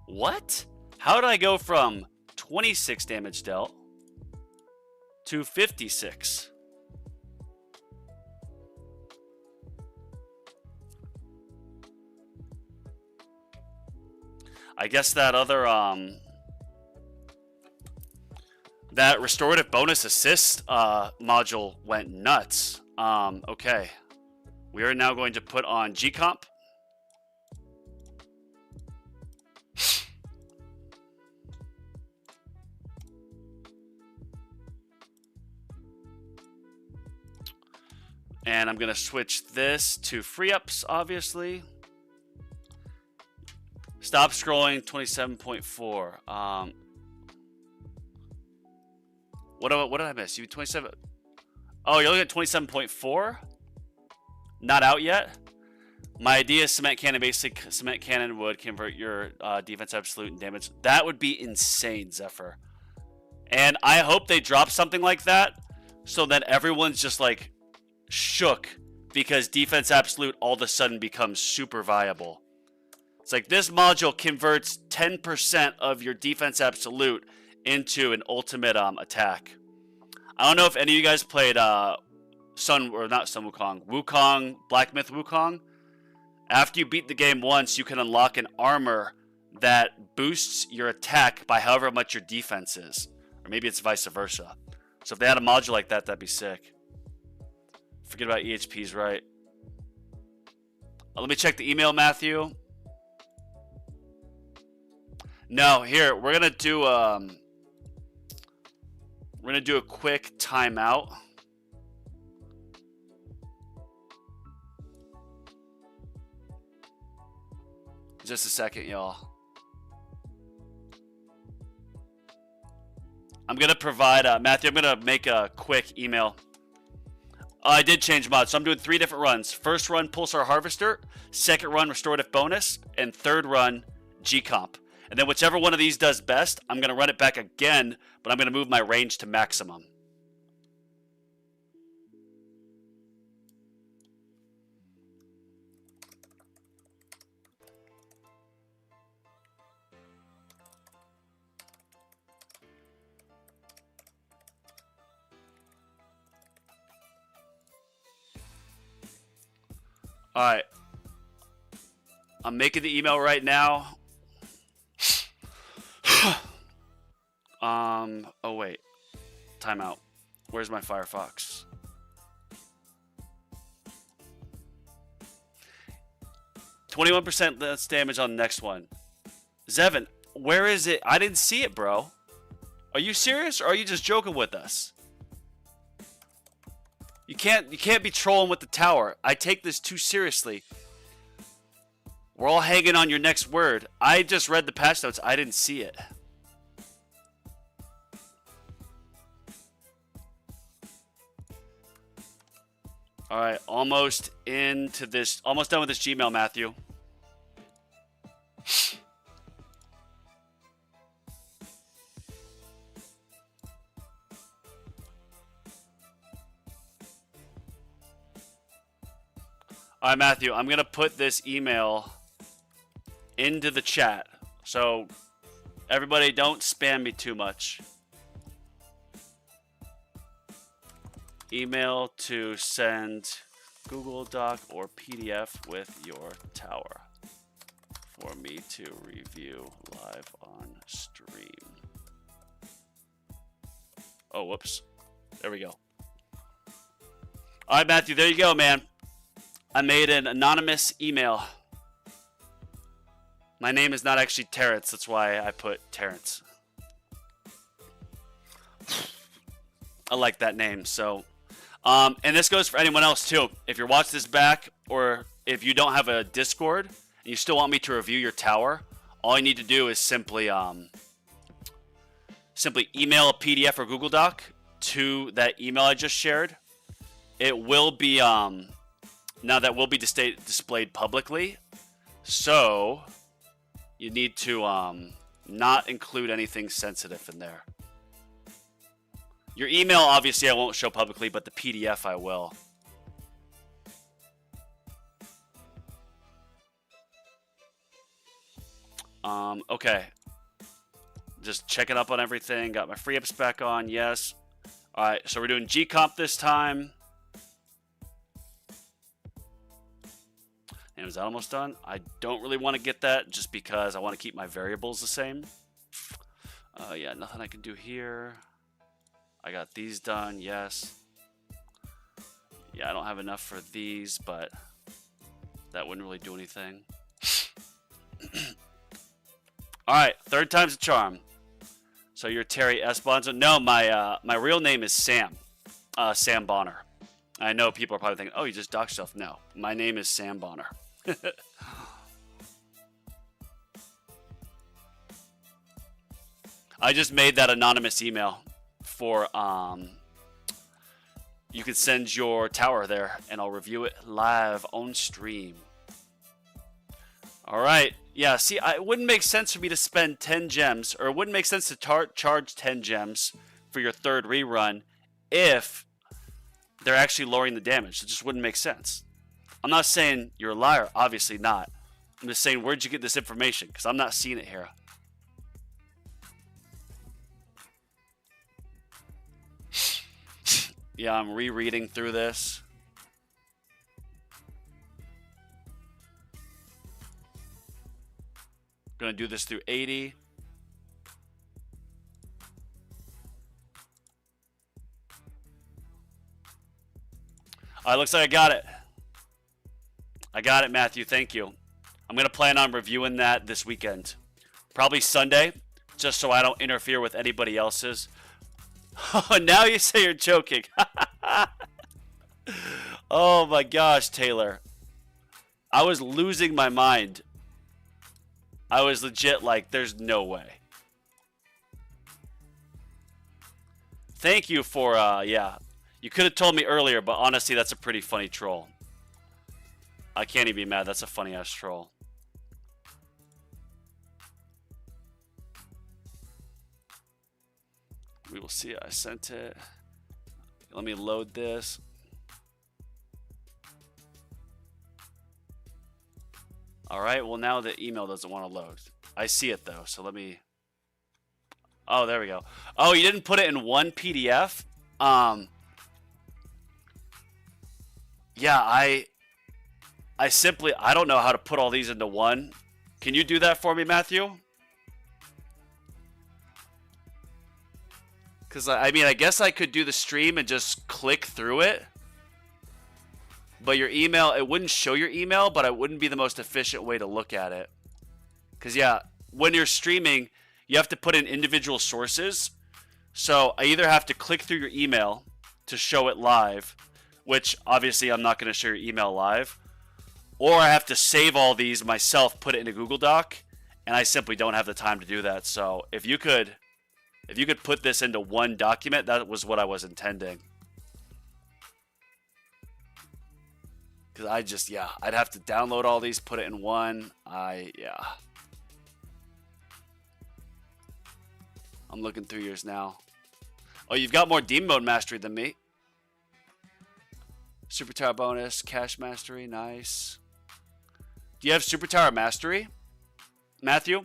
What? How did I go from 26 damage dealt to 56? I guess that other, that restorative bonus assist module went nuts. Okay. We are now going to put on G-Comp. And I'm going to switch this to free ups, obviously. Stop scrolling, 27.4. What did I miss? You 27? Oh, you're looking at 27.4? Not out yet? My idea is Cement Cannon. Basically, Cement Cannon would convert your defense absolute and damage. That would be insane, Zephyr. And I hope they drop something like that so that everyone's just like shook because defense absolute all of a sudden becomes super viable. It's like this module converts 10% of your defense absolute into an ultimate attack. I don't know if any of you guys played not Sun Wukong, Wukong, Black Myth Wukong. After you beat the game once, you can unlock an armor that boosts your attack by however much your defense is. Or maybe it's vice versa. So if they had a module like that, that'd be sick. Forget about EHPs, right? Let me check the email, Matthew. No, here, we're gonna do a quick timeout. Just a second, y'all. I'm gonna provide Matthew, I'm gonna make a quick email. I did change mods, so I'm doing 3 different runs. First run, Pulsar Harvester. Second run, Restorative Bonus. And third run, G-Comp. And then whichever one of these does best, I'm going to run it back again, but I'm going to move my range to maximum. All right. I'm making the email right now. Oh wait. Timeout. Where's my Firefox? %, less damage on the next one. Zevin, where is it? I didn't see it, bro. Are you serious or are you just joking with us? You can't be trolling with the tower. I take this too seriously. We're all hanging on your next word. I just read the patch notes. I didn't see it. All right, almost done with this Gmail, Matthew. All right, Matthew, I'm going to put this email into the chat. So everybody don't spam me too much. Email to send Google Doc or PDF with your tower for me to review live on stream. Oh, whoops. There we go. All right, Matthew, there you go, man. I made an anonymous email. My name is not actually Terrence. That's why I put Terrence. I like that name. So, and this goes for anyone else too. If you're watching this back, or if you don't have a Discord and you still want me to review your tower, all you need to do is simply email a PDF or Google Doc to that email I just shared. It will be now that will be displayed publicly. So you need to not include anything sensitive in there. Your email, obviously, I won't show publicly, but the PDF I will. Okay. Just checking up on everything. Got my free ups back on. Yes. All right. So we're doing G-Comp this time. And is that almost done? I don't really want to get that just because I want to keep my variables the same. Yeah, nothing I can do here. I got these done. Yes. Yeah, I don't have enough for these, but that wouldn't really do anything. All right, third time's a charm. So you're Terry Esponza? No, my real name is Sam. Sam Bonner. I know people are probably thinking, oh, you just doxed yourself. No, my name is Sam Bonner. I just made that anonymous email for you can send your tower there and I'll review it live on stream. All right. Yeah, see, it wouldn't make sense for me to spend 10 gems, or it wouldn't make sense to charge 10 gems for your third rerun if they're actually lowering the damage. It just wouldn't make sense. I'm not saying you're a liar, obviously not. I'm just saying, where'd you get this information? Because I'm not seeing it here. Yeah, I'm rereading through this. Gonna do this through 80. All right, looks like I got it. I got it, Matthew. Thank you. I'm gonna plan on reviewing that this weekend. Probably Sunday, just so I don't interfere with anybody else's. Oh, now you say you're joking. Oh my gosh, Taylor. I was losing my mind. I was legit like, there's no way. Thank you for, yeah. You could have told me earlier, but honestly, that's a pretty funny troll. I can't even be mad. That's a funny-ass troll. We will see. I sent it. Let me load this. All right. Well, now the email doesn't want to load. I see it, though. So let me... Oh, there we go. Oh, you didn't put it in one PDF? Yeah, I don't know how to put all these into one. Can you do that for me, Matthew? Because, I mean, I guess I could do the stream and just click through it. But your email, it wouldn't show your email, but it wouldn't be the most efficient way to look at it. Because, yeah, when you're streaming, you have to put in individual sources. So I either have to click through your email to show it live, which obviously I'm not going to show your email live, or I have to save all these myself, put it in a Google Doc, and I simply don't have the time to do that. So if you could put this into one document, that was what I was intending. Because I just, yeah, I'd have to download all these, put it in one. Yeah. I'm looking through yours now. Oh, you've got more Demon Mode Mastery than me. Super Tower bonus, Cash Mastery, nice. Do you have Super Tower Mastery, Matthew?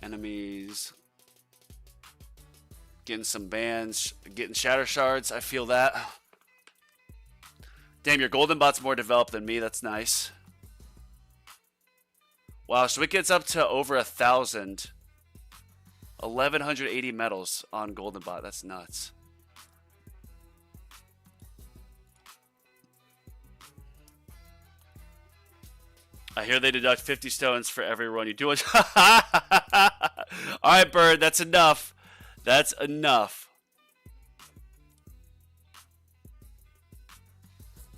Enemies. Getting some bans, getting Shatter Shards, I feel that. Damn, your Golden Bot's more developed than me, that's nice. Wow, so it gets up to over 1,000. 1,180 medals on Golden Bot, that's nuts. I hear they deduct 50 stones for every run you do. Alright, Bird, that's enough. That's enough.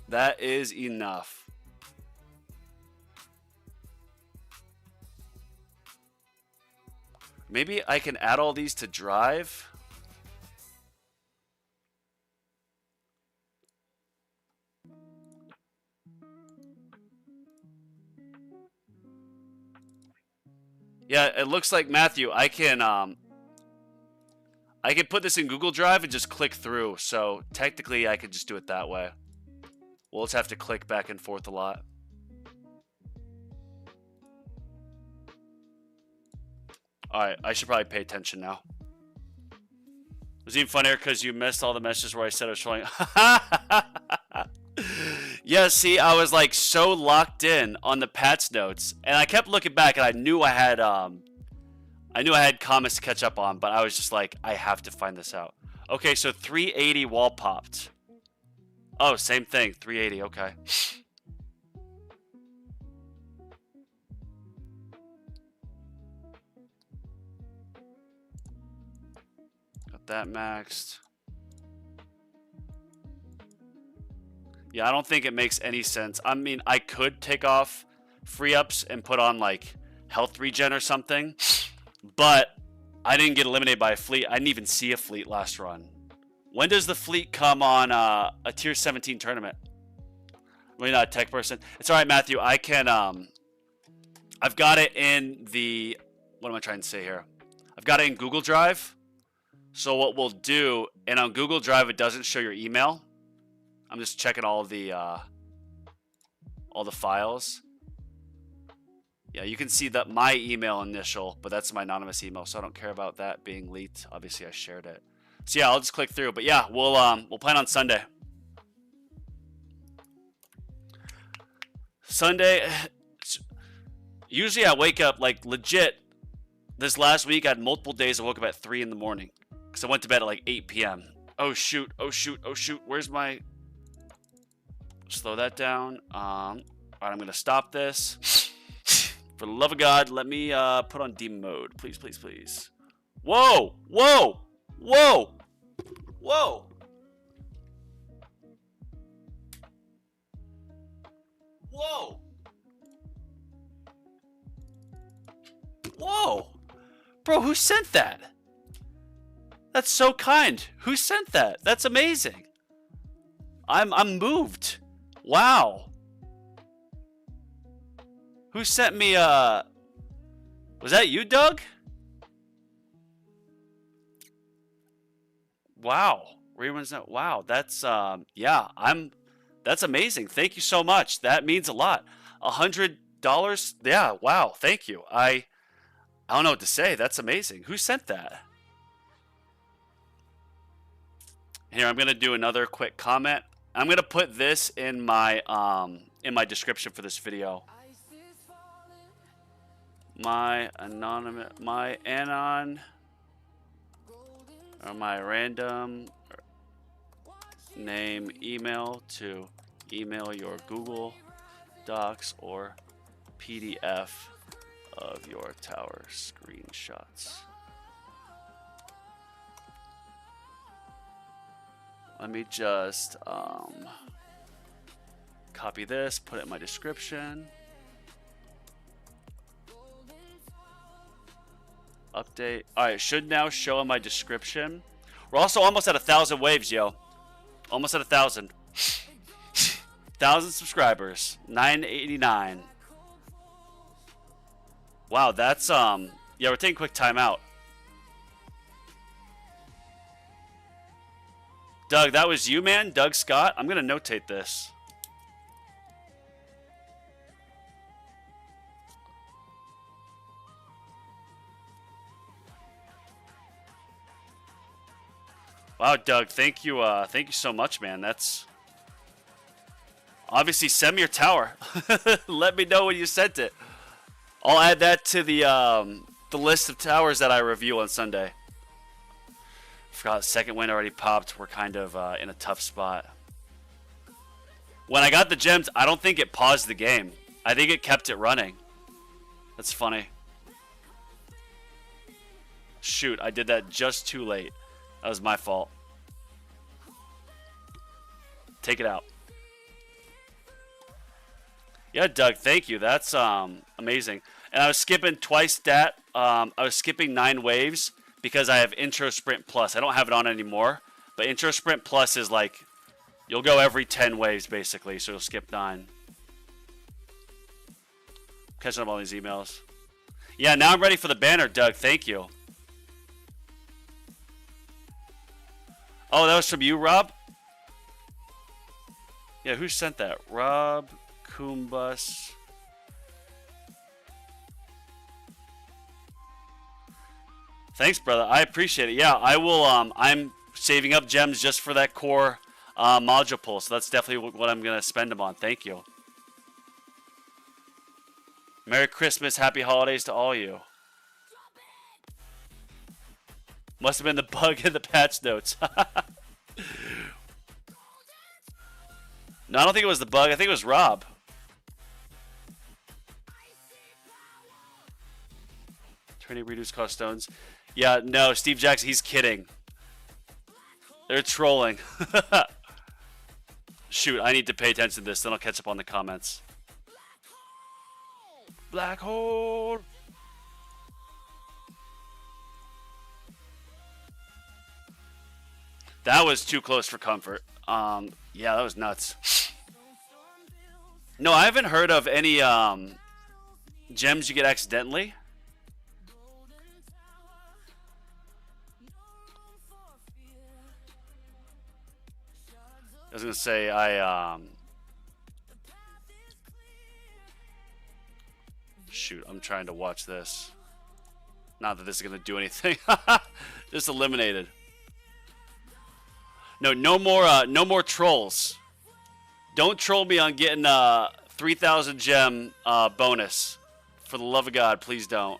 That is enough. Maybe I can add all these to Drive. Yeah, it looks like, Matthew, I can I can put this in Google Drive and just click through. So technically, I could just do it that way. We'll just have to click back and forth a lot. Alright, I should probably pay attention now. It was even funnier because you missed all the messages where I said I was showing. Yeah, see, I was like so locked in on the patch notes, and I kept looking back, and I knew I had comments to catch up on, but I was just like, I have to find this out. Okay, so 380 wall popped. Oh, same thing, 380. Okay. Got that maxed. Yeah, I don't think it makes any sense. I mean, I could take off free ups and put on like health regen or something, but I didn't get eliminated by a fleet. I didn't even see a fleet last run. When does the fleet come on a tier 17 tournament? I'm really not a tech person. It's all right, Matthew. I can. I've got it in the. What am I trying to say here? I've got it in Google Drive. So what we'll do, and on Google Drive, it doesn't show your email. I'm just checking all the files. Yeah, you can see that my email initial, but that's my anonymous email, so I don't care about that being leaked. Obviously, I shared it. So yeah, I'll just click through. But yeah, we'll plan on Sunday. Sunday. Usually, I wake up like legit. This last week, I had multiple days I woke up at 3 in the morning because I went to bed at like 8 p.m. Oh shoot! Oh shoot! Oh shoot! Where's my? Slow that down. All right, I'm gonna stop this. For the love of God, let me put on demon mode, please, please, please. Whoa! Whoa! Whoa! Whoa! Whoa! Whoa! Bro, who sent that? That's so kind. Who sent that? That's amazing. I'm moved. Wow. Who sent me was that you, Doug? Wow. Reruns that. Wow, that's yeah, that's amazing. Thank you so much. That means a lot. $100? Yeah, wow, thank you. I don't know what to say. That's amazing. Who sent that? Here, I'm gonna do another quick comment. I'm gonna put this in my description for this video. My anonymous, my anon, or my random name email to email your Google Docs or PDF of your tower screenshots. Let me just copy this, put it in my description. Update. Alright, should now show in my description. We're also almost at 1,000 waves, yo. Almost at 1,000. 1,000 subscribers. 989. Wow, that's yeah, we're taking a quick time out. Doug, that was you, man? Doug Scott? I'm gonna notate this. Wow, Doug, thank you so much, man. That's obviously send me your tower. Let me know when you sent it. I'll add that to the list of towers that I review on Sunday. Forgot second win already popped. We're kind of in a tough spot. When I got the gems, I don't think it paused the game. I think it kept it running. That's funny. Shoot, I did that just too late. That was my fault. Take it out. Yeah, Doug, thank you. That's amazing. And I was skipping twice that. I was skipping 9 waves because I have Intro Sprint Plus. I don't have it on anymore. But Intro Sprint Plus is like, you'll go every 10 waves basically, so you'll skip 9. Catching up on these emails. Yeah, now I'm ready for the banner, Doug. Thank you. Oh, that was from you, Rob? Yeah, who sent that? Rob Kumbus. Thanks, brother. I appreciate it. Yeah, I will. I'm saving up gems just for that core module pull, so that's definitely what I'm going to spend them on. Thank you. Merry Christmas, happy holidays to all you. Must have been the bug in the patch notes. No, I don't think it was the bug. I think it was Rob. Turning reduce cost stones. Yeah, no, Steve Jackson, he's kidding. They're trolling. Shoot, I need to pay attention to this, then I'll catch up on the comments. Black hole. That was too close for comfort. Yeah, that was nuts. No, I haven't heard of any gems you get accidentally. I was gonna say shoot, I'm trying to watch this. Not that this is gonna do anything. Just eliminated. No, no more trolls. Don't troll me on getting 3,000 gem bonus. For the love of God, please don't.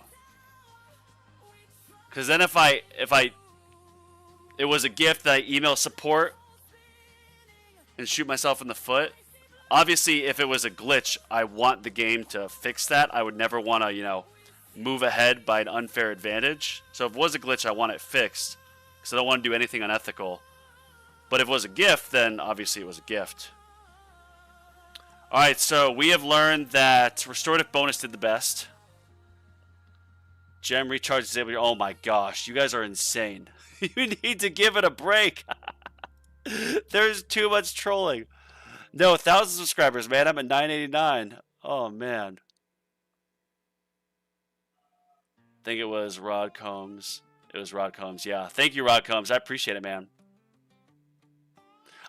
Because then if it was a gift that I email support and shoot myself in the foot. Obviously, if it was a glitch, I want the game to fix that. I would never want to, move ahead by an unfair advantage. So if it was a glitch, I want it fixed. Because I don't want to do anything unethical. But if it was a gift, then obviously it was a gift. Alright, so we have learned that restorative bonus did the best. Gem recharge is able to... Oh my gosh, you guys are insane. You need to give it a break. There's too much trolling. No, 1,000 subscribers, man. I'm at 989. Oh, man. I think it was Rod Combs. It was Rod Combs, yeah. Thank you, Rod Combs. I appreciate it, man.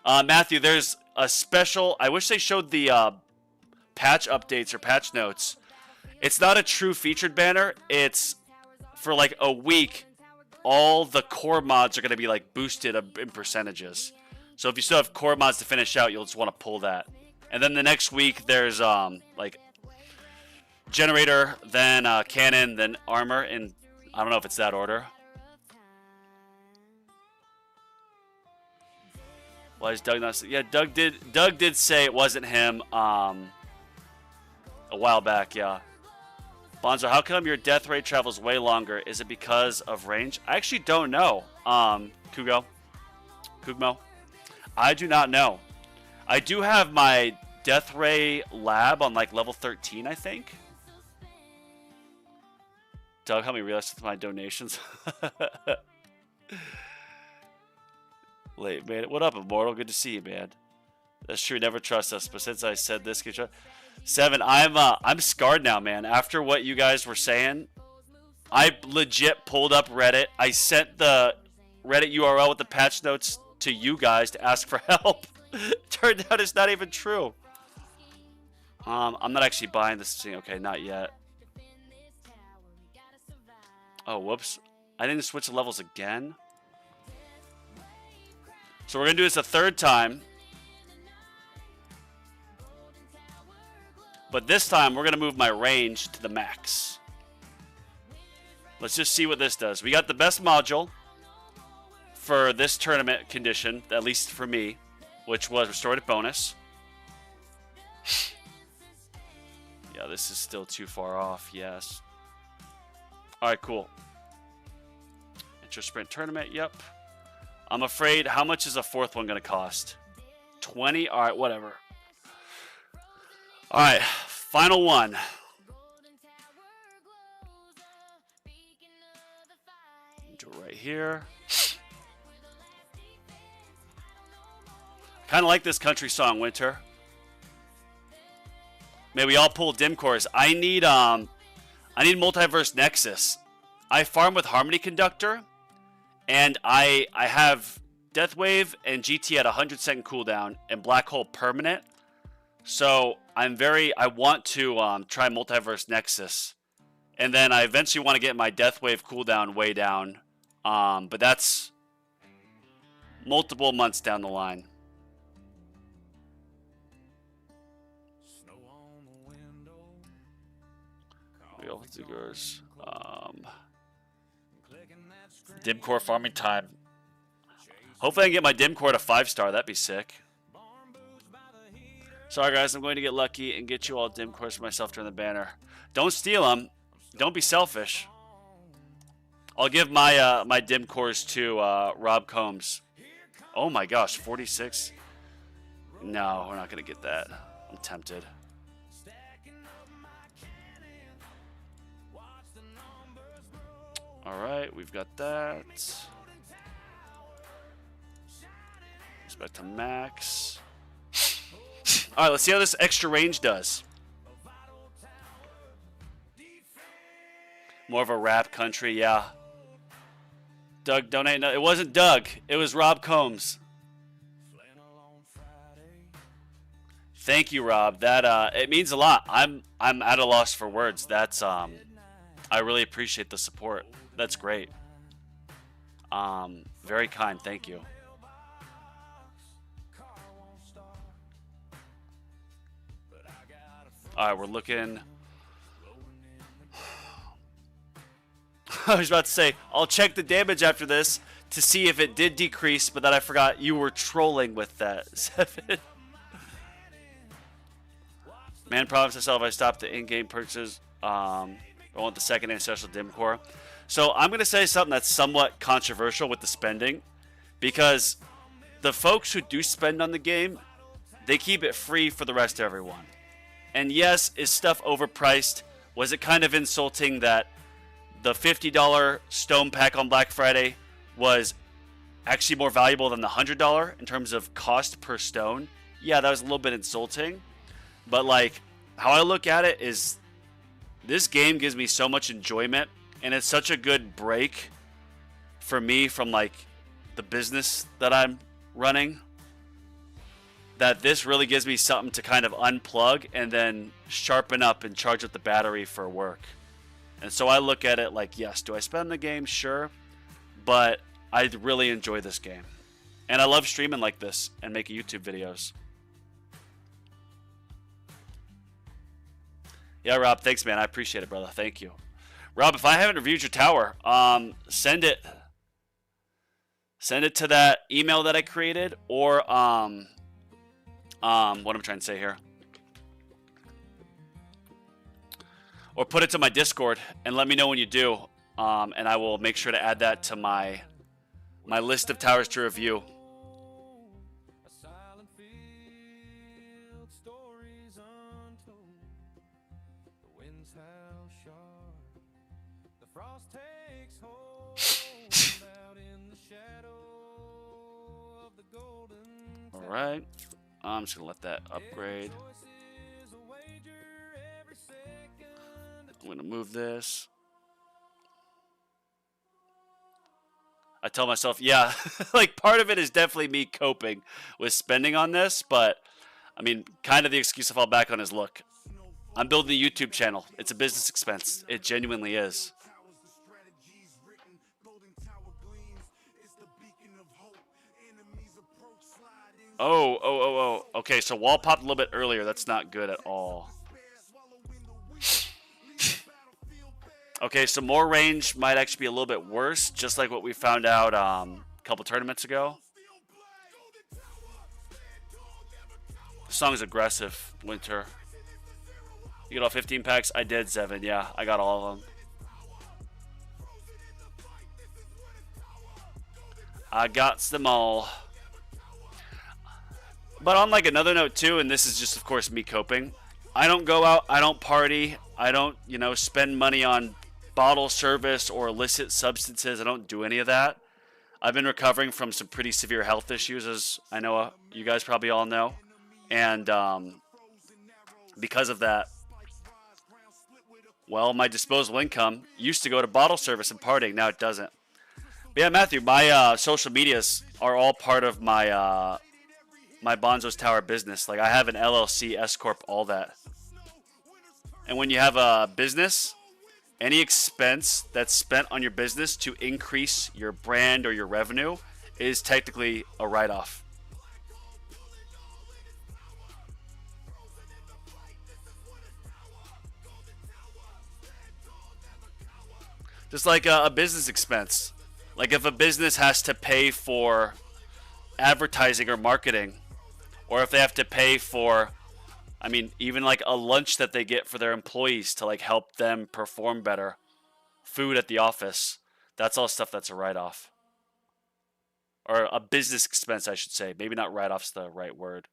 Matthew, there's a special... I wish they showed the patch updates or patch notes. It's not a true featured banner. It's for like a week. All the core mods are going to be like boosted in percentages. So if you still have core mods to finish out, you'll just want to pull that. And then the next week, there's like generator, then cannon, then armor, and I don't know if it's that order. Why is Doug not? Yeah, Doug did say it wasn't him a while back. Yeah. Bonzo, how come your death rate travels way longer? Is it because of range? I actually don't know. Kugmo. I do not know. I do have my Death Ray lab on like level 13, I think. Doug, help me realize with my donations. Late, man. What up, Immortal? Good to see you, man. That's true. Never trust us. But since I said this, good try. 7, I'm scarred now, man. After what you guys were saying, I legit pulled up Reddit. I sent the Reddit URL with the patch notes to you guys to ask for help. Turned out it's not even true. I'm not actually buying this thing. Okay, not yet. Oh, whoops. I didn't switch the levels again. So we're going to do this a third time. But this time, we're going to move my range to the max. Let's just see what this does. We got the best module for this tournament condition, at least for me, which was restorative bonus. Yeah, this is still too far off, yes. Alright, cool. Intro sprint tournament, yep. I'm afraid, how much is a fourth one going to cost? 20? Alright, whatever. Alright, final one. Do it right here. Kind of like this country song, Winter. May we all pull dim cores. I need Multiverse Nexus. I farm with Harmony Conductor, and I have Death Wave and GT at 100-second cooldown and Black Hole permanent. So I want to try Multiverse Nexus. And then I eventually want to get my Death Wave cooldown way down. But that's multiple months down the line. Real Diggers. Dim Core farming time. Hopefully I can get my Dim Core to 5-star. That'd be sick. Sorry guys, I'm going to get lucky and get you all Dim Cores for myself during the banner. Don't steal them. Don't be selfish. I'll give my my Dim Cores to Rob Combs. Oh my gosh, 46. No, we're not gonna get that. I'm tempted. All right, we've got that. Let's back to max. All right, let's see how this extra range does. More of a rap country, yeah. Doug, donate. No, it wasn't Doug. It was Rob Combs. Thank you, Rob. That it means a lot. I'm at a loss for words. That's I really appreciate the support. That's great. Very kind. Thank you. All right, we're looking. I was about to say, I'll check the damage after this to see if it did decrease, but then I forgot you were trolling with that. 7. Man promised myself I stopped the in-game purchases. I want the second ancestral dim core. So I'm going to say something that's somewhat controversial with the spending, because the folks who do spend on the game, they keep it free for the rest of everyone. And yes, is stuff overpriced? Was it kind of insulting that the $50 stone pack on Black Friday was actually more valuable than the $100 in terms of cost per stone? Yeah, that was a little bit insulting. But like, how I look at it is, this game gives me so much enjoyment, and it's such a good break for me from like the business that I'm running, that this really gives me something to kind of unplug and then sharpen up and charge up the battery for work. And so I look at it like, yes, do I spend the game? Sure. But I really enjoy this game. And I love streaming like this and making YouTube videos. Yeah, Rob, thanks, man. I appreciate it, brother. Thank you. Rob, if I haven't reviewed your tower, send it to that email that I created, or what am I trying to say here? Or put it to my Discord and let me know when you do, and I will make sure to add that to my list of towers to review. All right, I'm just gonna let that upgrade. I'm going to move this. I tell myself, yeah, like part of it is definitely me coping with spending on this, but I mean, kind of the excuse to fall back on is, look, I'm building a YouTube channel. It's a business expense. It genuinely is. Oh. Okay, so wall popped a little bit earlier. That's not good at all. Okay, so more range might actually be a little bit worse, just like what we found out a couple tournaments ago. The song is aggressive, Winter. You get all 15 packs? I did, Zevin. Yeah, I got all of them. I got them all. But on like another note too, and this is just of course me coping, I don't go out, I don't party, I don't, spend money on bottle service or illicit substances. I don't do any of that. I've been recovering from some pretty severe health issues, as I know you guys probably all know. And because of that, well, my disposable income used to go to bottle service and partying. Now it doesn't. But yeah, Matthew, my social medias are all part of my my Bonzo's Tower business. Like I have an LLC, S corp, all that. And when you have a business, any expense that's spent on your business to increase your brand or your revenue is technically a write-off. Just like a business expense. Like if a business has to pay for advertising or marketing, or if they have to pay for, I mean, even like a lunch that they get for their employees to like help them perform better, food at the office, that's all stuff that's a write-off. Or a business expense, I should say. Maybe not write-off's the right word.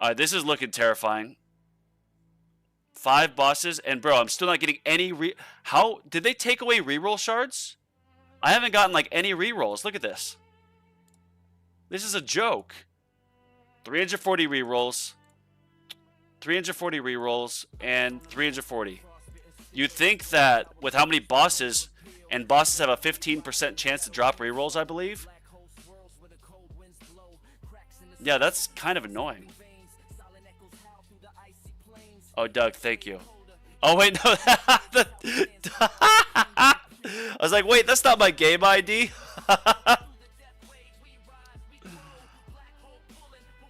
Alright, this is looking terrifying. 5 bosses, and bro, I'm still not getting any How did they take away reroll shards? I haven't gotten like any rerolls. Look at this. This is a joke. 340 rerolls, 340 rerolls, and 340. You'd think that with how many bosses, and bosses have a 15% chance to drop rerolls, I believe. Yeah, that's kind of annoying. Oh, Doug, thank you. Oh, wait, no. I was like, wait, that's not my game ID.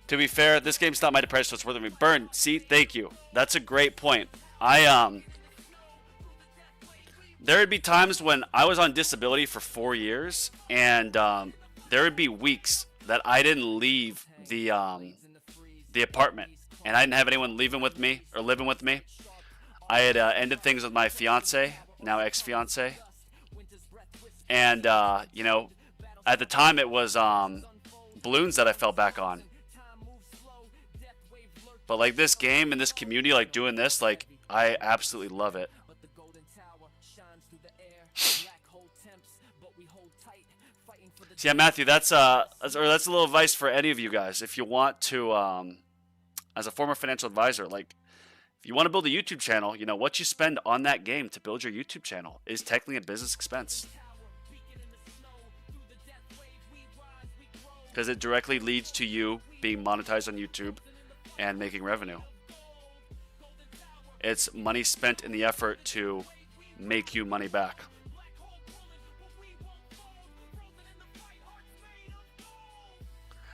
To be fair, this game's not my depression, so it's worth it. Burn, see, thank you. That's a great point. There would be times when I was on disability for 4 years, and there would be weeks that I didn't leave the apartment, and I didn't have anyone living with me. I had ended things with my fiance, now ex-fiance, and you know, at the time it was balloons that I fell back on. But like this game and this community, like doing this, like I absolutely love it. So yeah, Matthew, that's a little advice for any of you guys. If you want to, as a former financial advisor, like if you want to build a YouTube channel, you know what you spend on that game to build your YouTube channel is technically a business expense, because it directly leads to you being monetized on YouTube and making revenue. It's money spent in the effort to make you money back.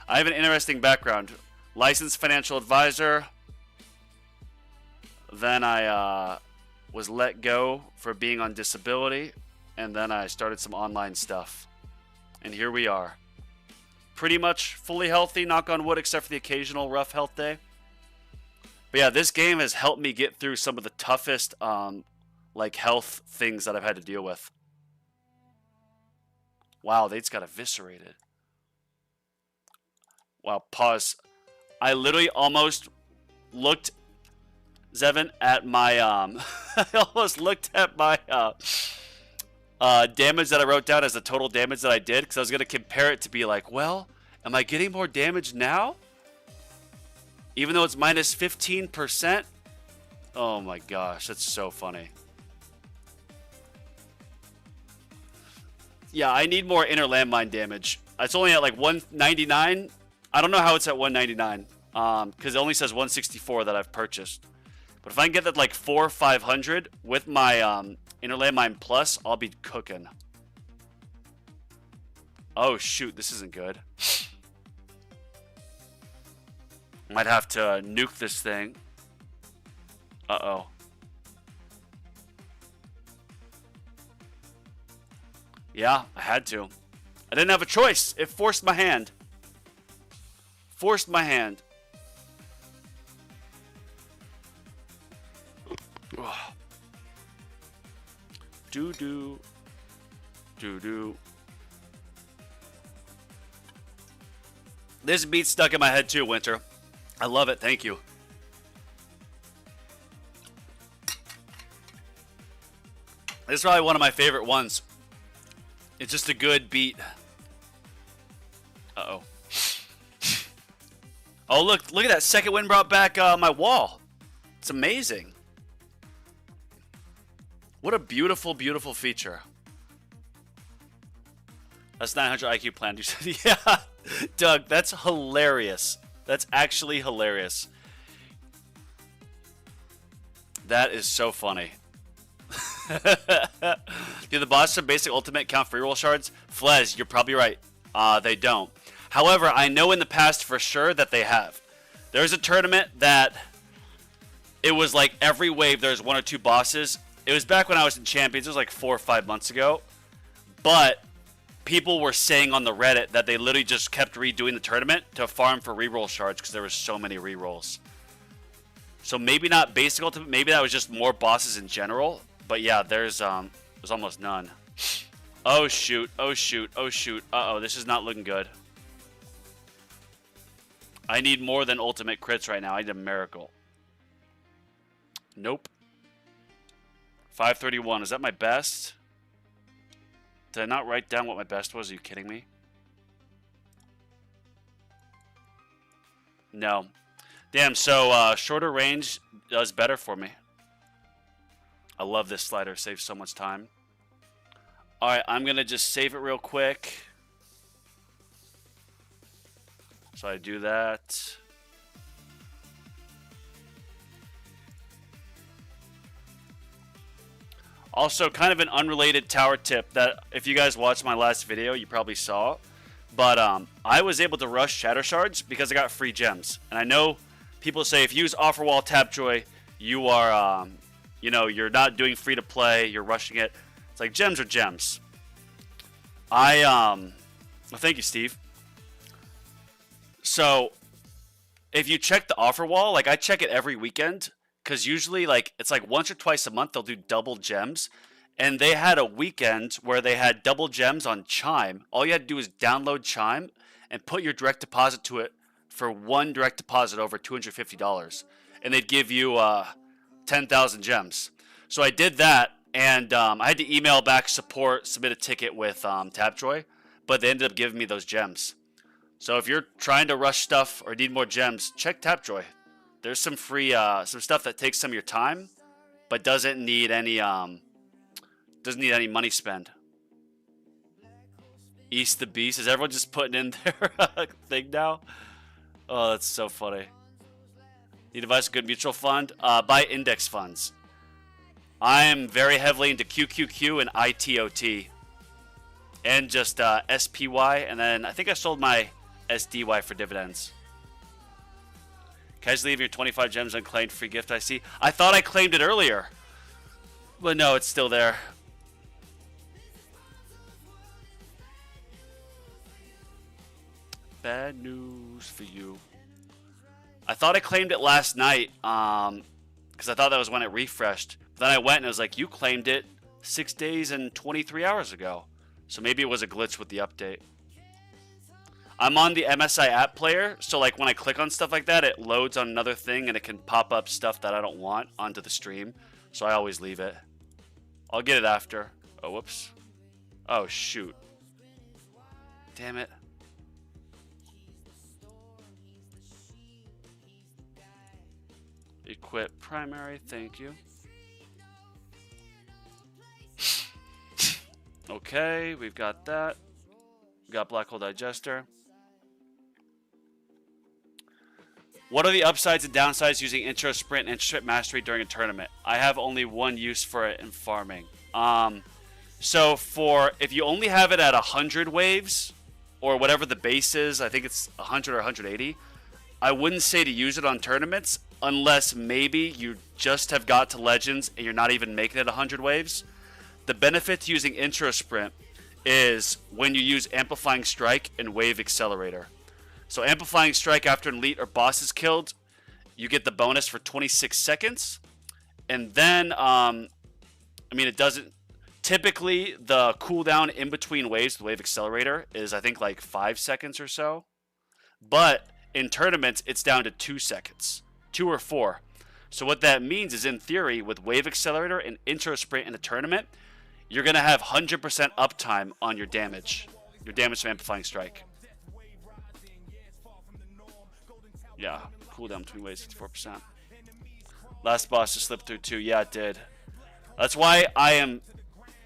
I have an interesting background. Licensed financial advisor. Then I was let go for being on disability. And then I started some online stuff. And here we are. Pretty much fully healthy, knock on wood, except for the occasional rough health day. But yeah, this game has helped me get through some of the toughest like health things that I've had to deal with. Wow, they just got eviscerated. Wow, pause. I literally almost looked, Zevin, at my I almost looked at my damage that I wrote down as the total damage that I did, because I was going to compare it to be like, well, am I getting more damage now? Even though it's minus 15%? Oh my gosh, that's so funny. Yeah, I need more inner landmine damage. It's only at like 199. I don't know how it's at 199. Because it only says 164 that I've purchased. But if I can get that like 400 or 500 with my inner landmine plus, I'll be cooking. Oh shoot, this isn't good. Might have to nuke this thing. Uh-oh. Yeah, I had to. I didn't have a choice. It forced my hand. Forced my hand. Do-do. Do-do. This beat stuck in my head too, Winter. I love it. Thank you. This is probably one of my favorite ones. It's just a good beat. Uh-oh. Oh, look at that. Second wind brought back my wall. It's amazing. What a beautiful, beautiful feature. That's 900 IQ plan. You said, yeah, Doug, that's hilarious. That's actually hilarious. That is so funny. Do the bosses of basic ultimate count for reroll shards? Flez, you're probably right. They don't. However, I know in the past for sure that they have. There's a tournament that it was like every wave there's 1 or 2 bosses. It was back when I was in Champions. It was like 4 or 5 months ago. But people were saying on the Reddit that they literally just kept redoing the tournament to farm for reroll shards because there were so many rerolls. So maybe not basic ultimate. Maybe that was just more bosses in general. But yeah, there's almost none. Oh shoot! Oh shoot! Oh shoot! Uh-oh, this is not looking good. I need more than ultimate crits right now. I need a miracle. Nope. 531. Is that my best? Did I not write down what my best was? Are you kidding me? No. Damn, so shorter range does better for me. I love this slider. Saves so much time. Alright, I'm going to just save it real quick. So I do that. Also, kind of an unrelated tower tip that if you guys watched my last video, you probably saw. But I was able to rush Shatter Shards because I got free gems. And I know people say if you use Offerwall Tapjoy, you are, you know, you're not doing free to play, you're rushing it. It's like gems are gems. Well, thank you, Steve. So, if you check the offer wall, like I check it every weekend, because usually like it's like once or twice a month they'll do double gems. And they had a weekend where they had double gems on Chime. All you had to do was download Chime and put your direct deposit to it for one direct deposit over $250. And they'd give you 10,000 gems. So I did that, and I had to email back support, submit a ticket with Tapjoy, but they ended up giving me those gems. So if you're trying to rush stuff or need more gems, check Tapjoy. There's some free, some stuff that takes some of your time, but doesn't need any money spent. East the Beast. Is everyone just putting in their thing now? Oh, that's so funny. Need advice a good mutual fund? Buy index funds. I am very heavily into QQQ and ITOT. And just SPY. And then I think I sold my SDY for dividends. Guys, leave your 25 gems unclaimed. Free gift I see. I thought I claimed it earlier. But no, it's still there. Bad news for you. I thought I claimed it last night because I thought that was when it refreshed. But then I went and it was like, you claimed it 6 days and 23 hours ago. So maybe it was a glitch with the update. I'm on the MSI app player, so like when I click on stuff like that, it loads on another thing and it can pop up stuff that I don't want onto the stream. So I always leave it. I'll get it after. Oh, whoops. Oh, shoot. Damn it. Equip primary, thank you. Okay, we've got that. We got Black Hole Digester. What are the upsides and downsides using Intro Sprint and Intro Sprint Mastery during a tournament? I have only one use for it in farming. So for if you only have it at 100 waves or whatever the base is, I think it's 100 or 180. I wouldn't say to use it on tournaments unless maybe you just have got to Legends and you're not even making it 100 waves. The benefit to using Intro Sprint is when you use Amplifying Strike and Wave Accelerator. So Amplifying Strike after an elite or boss is killed, you get the bonus for 26 seconds. And then, I mean, it doesn't... Typically, the cooldown in between waves, the Wave Accelerator, is I think like 5 seconds or so. But in tournaments, it's down to 2 seconds. 2 or 4. So what that means is, in theory, with Wave Accelerator and Intro Sprint in a tournament, you're going to have 100% uptime on your damage. Your damage from Amplifying Strike. Yeah, cooldown between waves, 64%. Last boss just slipped through too. Yeah, it did. That's why I am...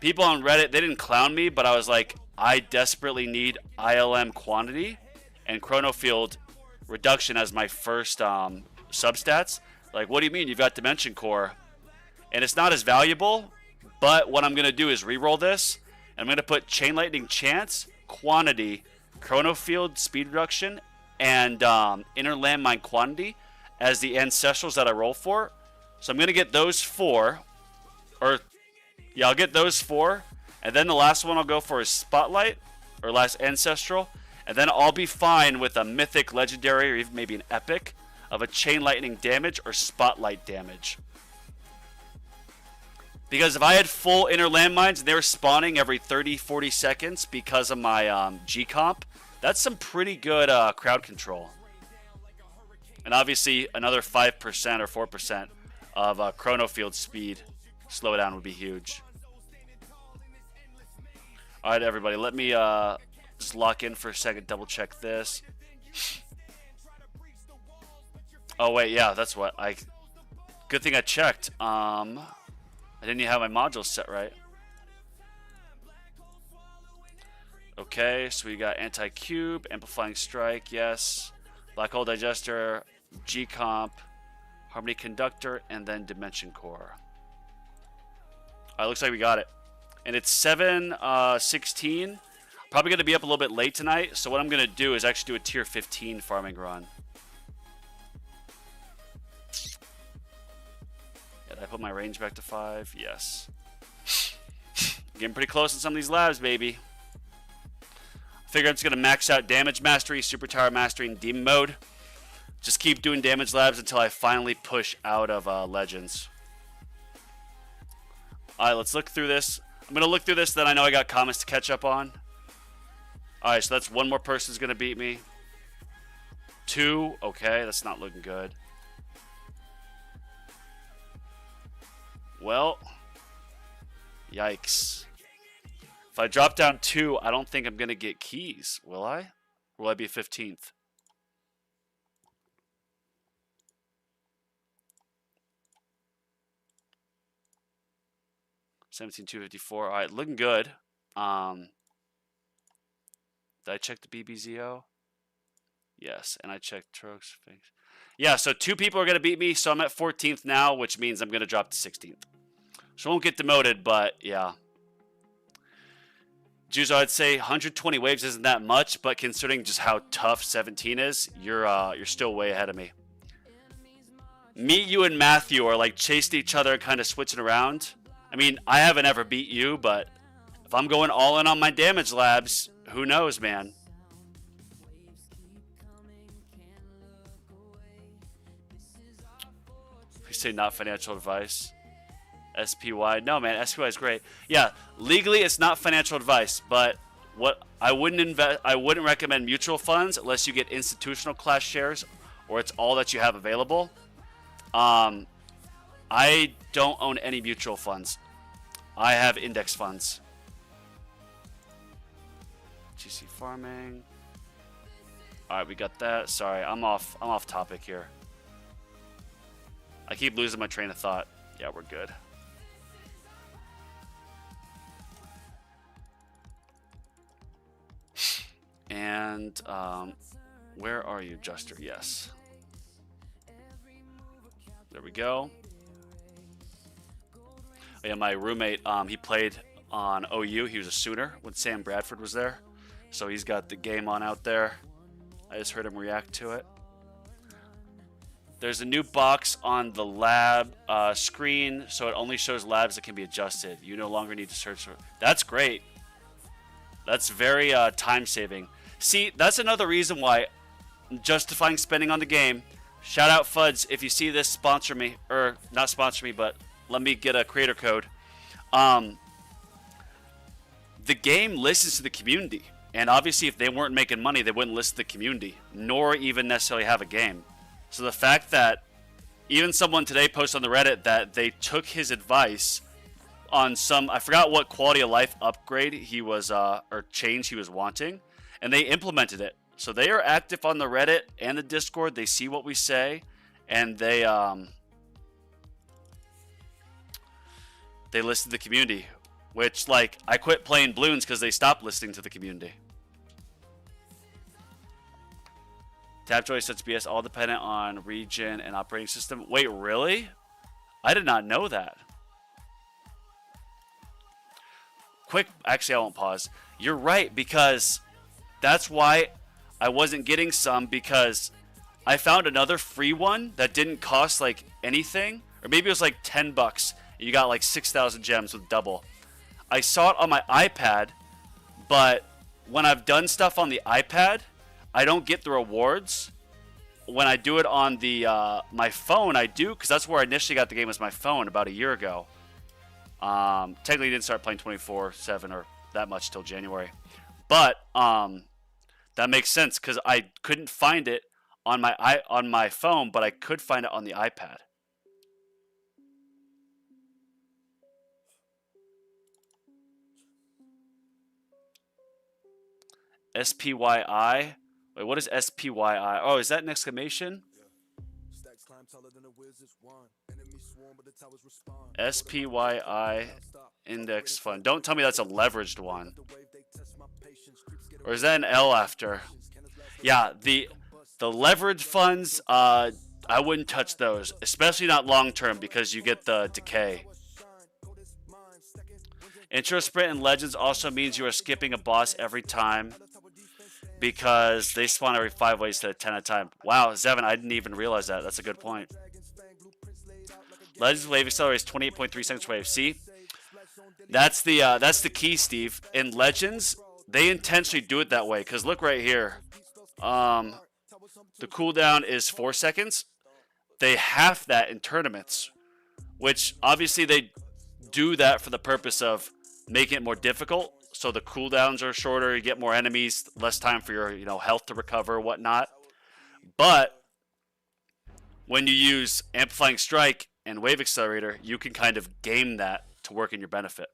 People on Reddit, they didn't clown me, but I was like, I desperately need ILM quantity and chronofield reduction as my first substats. Like, what do you mean? You've got Dimension Core. And it's not as valuable, but what I'm going to do is reroll this. And I'm going to put Chain Lightning Chance, Quantity, Chronofield Speed Reduction, and Inner Landmine Quantity as the Ancestrals that I roll for. So I'm going to get those 4. Or, yeah, I'll get those 4. And then the last one I'll go for is Spotlight, or last Ancestral. And then I'll be fine with a Mythic, Legendary, or even maybe an Epic of a Chain Lightning damage or Spotlight damage. Because if I had full Inner Landmines and they were spawning every 30-40 seconds because of my G-Comp, that's some pretty good crowd control. And obviously another 5% or 4% of Chronofield speed slowdown would be huge. Alright everybody, let me just lock in for a second, double check this. Oh wait, yeah, that's what I... Good thing I checked. I didn't even have my modules set right. Okay, so we got Anti-Cube, Amplifying Strike, yes. Black Hole Digester, G-Comp, Harmony Conductor, and then Dimension Core. Alright, looks like we got it. And it's 7:16. Probably going to be up a little bit late tonight, so what I'm going to do is actually do a tier 15 farming run. Did I put my range back to 5? Yes. Getting pretty close in some of these labs, baby. I figure I'm just going to max out Damage Mastery, Super Tower Mastery, and Demon Mode. Just keep doing damage labs until I finally push out of Legends. Alright, let's look through this. I'm going to look through this, then I know I got comments to catch up on. Alright, so that's one more person's going to beat me. 2, okay, that's not looking good. Well, yikes. If I drop down 2, I don't think I'm going to get keys, will I? Or will I be 15th? $17,254. All right, looking good. Did I check the BBZO? Yes, and I checked Trox. Yeah, so 2 people are going to beat me, so I'm at 14th now, which means I'm going to drop to 16th. So I won't get demoted, but yeah. Juzo, I'd say 120 waves isn't that much, but considering just how tough 17 is, you're still way ahead of me. Me, you, and Matthew are like chasing each other, kind of switching around. I mean, I haven't ever beat you, but if I'm going all in on my damage labs, who knows, man? You say not financial advice. SPY. No, man, SPY is great. Yeah, legally it's not financial advice, but what I wouldn't recommend mutual funds unless you get institutional class shares or it's all that you have available. I don't own any mutual funds. I have index funds. GC farming. All right, we got that. Sorry, I'm off topic here. I keep losing my train of thought. Yeah, we're good. And where are you, Juster? Yes. There we go. Oh, yeah, my roommate, he played on OU. He was a Sooner when Sam Bradford was there. So he's got the game on out there. I just heard him react to it. There's a new box on the lab screen, so it only shows labs that can be adjusted. You no longer need to search for... That's great. That's very time-saving. See, that's another reason why I'm justifying spending on the game. Shout out Fuds, if you see this, sponsor me. Or, not sponsor me, but let me get a creator code. The game listens to the community. And obviously, if they weren't making money, they wouldn't listen to the community. Nor even necessarily have a game. So the fact that even someone today posted on the Reddit that they took his advice on some, I forgot what quality of life upgrade he was, or change he was wanting, and they implemented it. So they are active on the Reddit and the Discord. They see what we say, and they listen to the community. Which, like, I quit playing Bloons because they stopped listening to the community. Tapjoy sets BS all dependent on region and operating system. Wait, really? I did not know that. Quick, actually, I won't pause. You're right, because that's why I wasn't getting some, because I found another free one that didn't cost like anything, or maybe it was like 10 bucks. You got like 6,000 gems with double. I saw it on my iPad, but when I've done stuff on the iPad, I don't get the rewards. When I do it on the my phone, I do, because that's where I initially got the game, was my phone about a year ago. Technically didn't start playing 24/7 or that much till January, but that makes sense because I couldn't find it on my phone, but I could find it on the iPad. SPYI. Wait, what is SPYI? Oh, is that an exclamation? SPYI index fund. Don't tell me that's a leveraged one. Or is that an L after? Yeah, the leveraged funds, I wouldn't touch those, especially not long term, because you get the decay. Intro sprint in Legends also means you are skipping a boss every time, because they spawn every 5 ways to 10 at a time. Wow, Zevin, I didn't even realize that. That's a good point. Legends wave accelerates 28.3 seconds per wave. See, that's the key, Steve. In Legends, they intentionally do it that way, because look right here. The cooldown is 4 seconds. They half that in tournaments, which obviously they do that for the purpose of making it more difficult. So the cooldowns are shorter, you get more enemies, less time for your health to recover, whatnot. But when you use Amplifying Strike and Wave Accelerator, you can kind of game that to work in your benefit.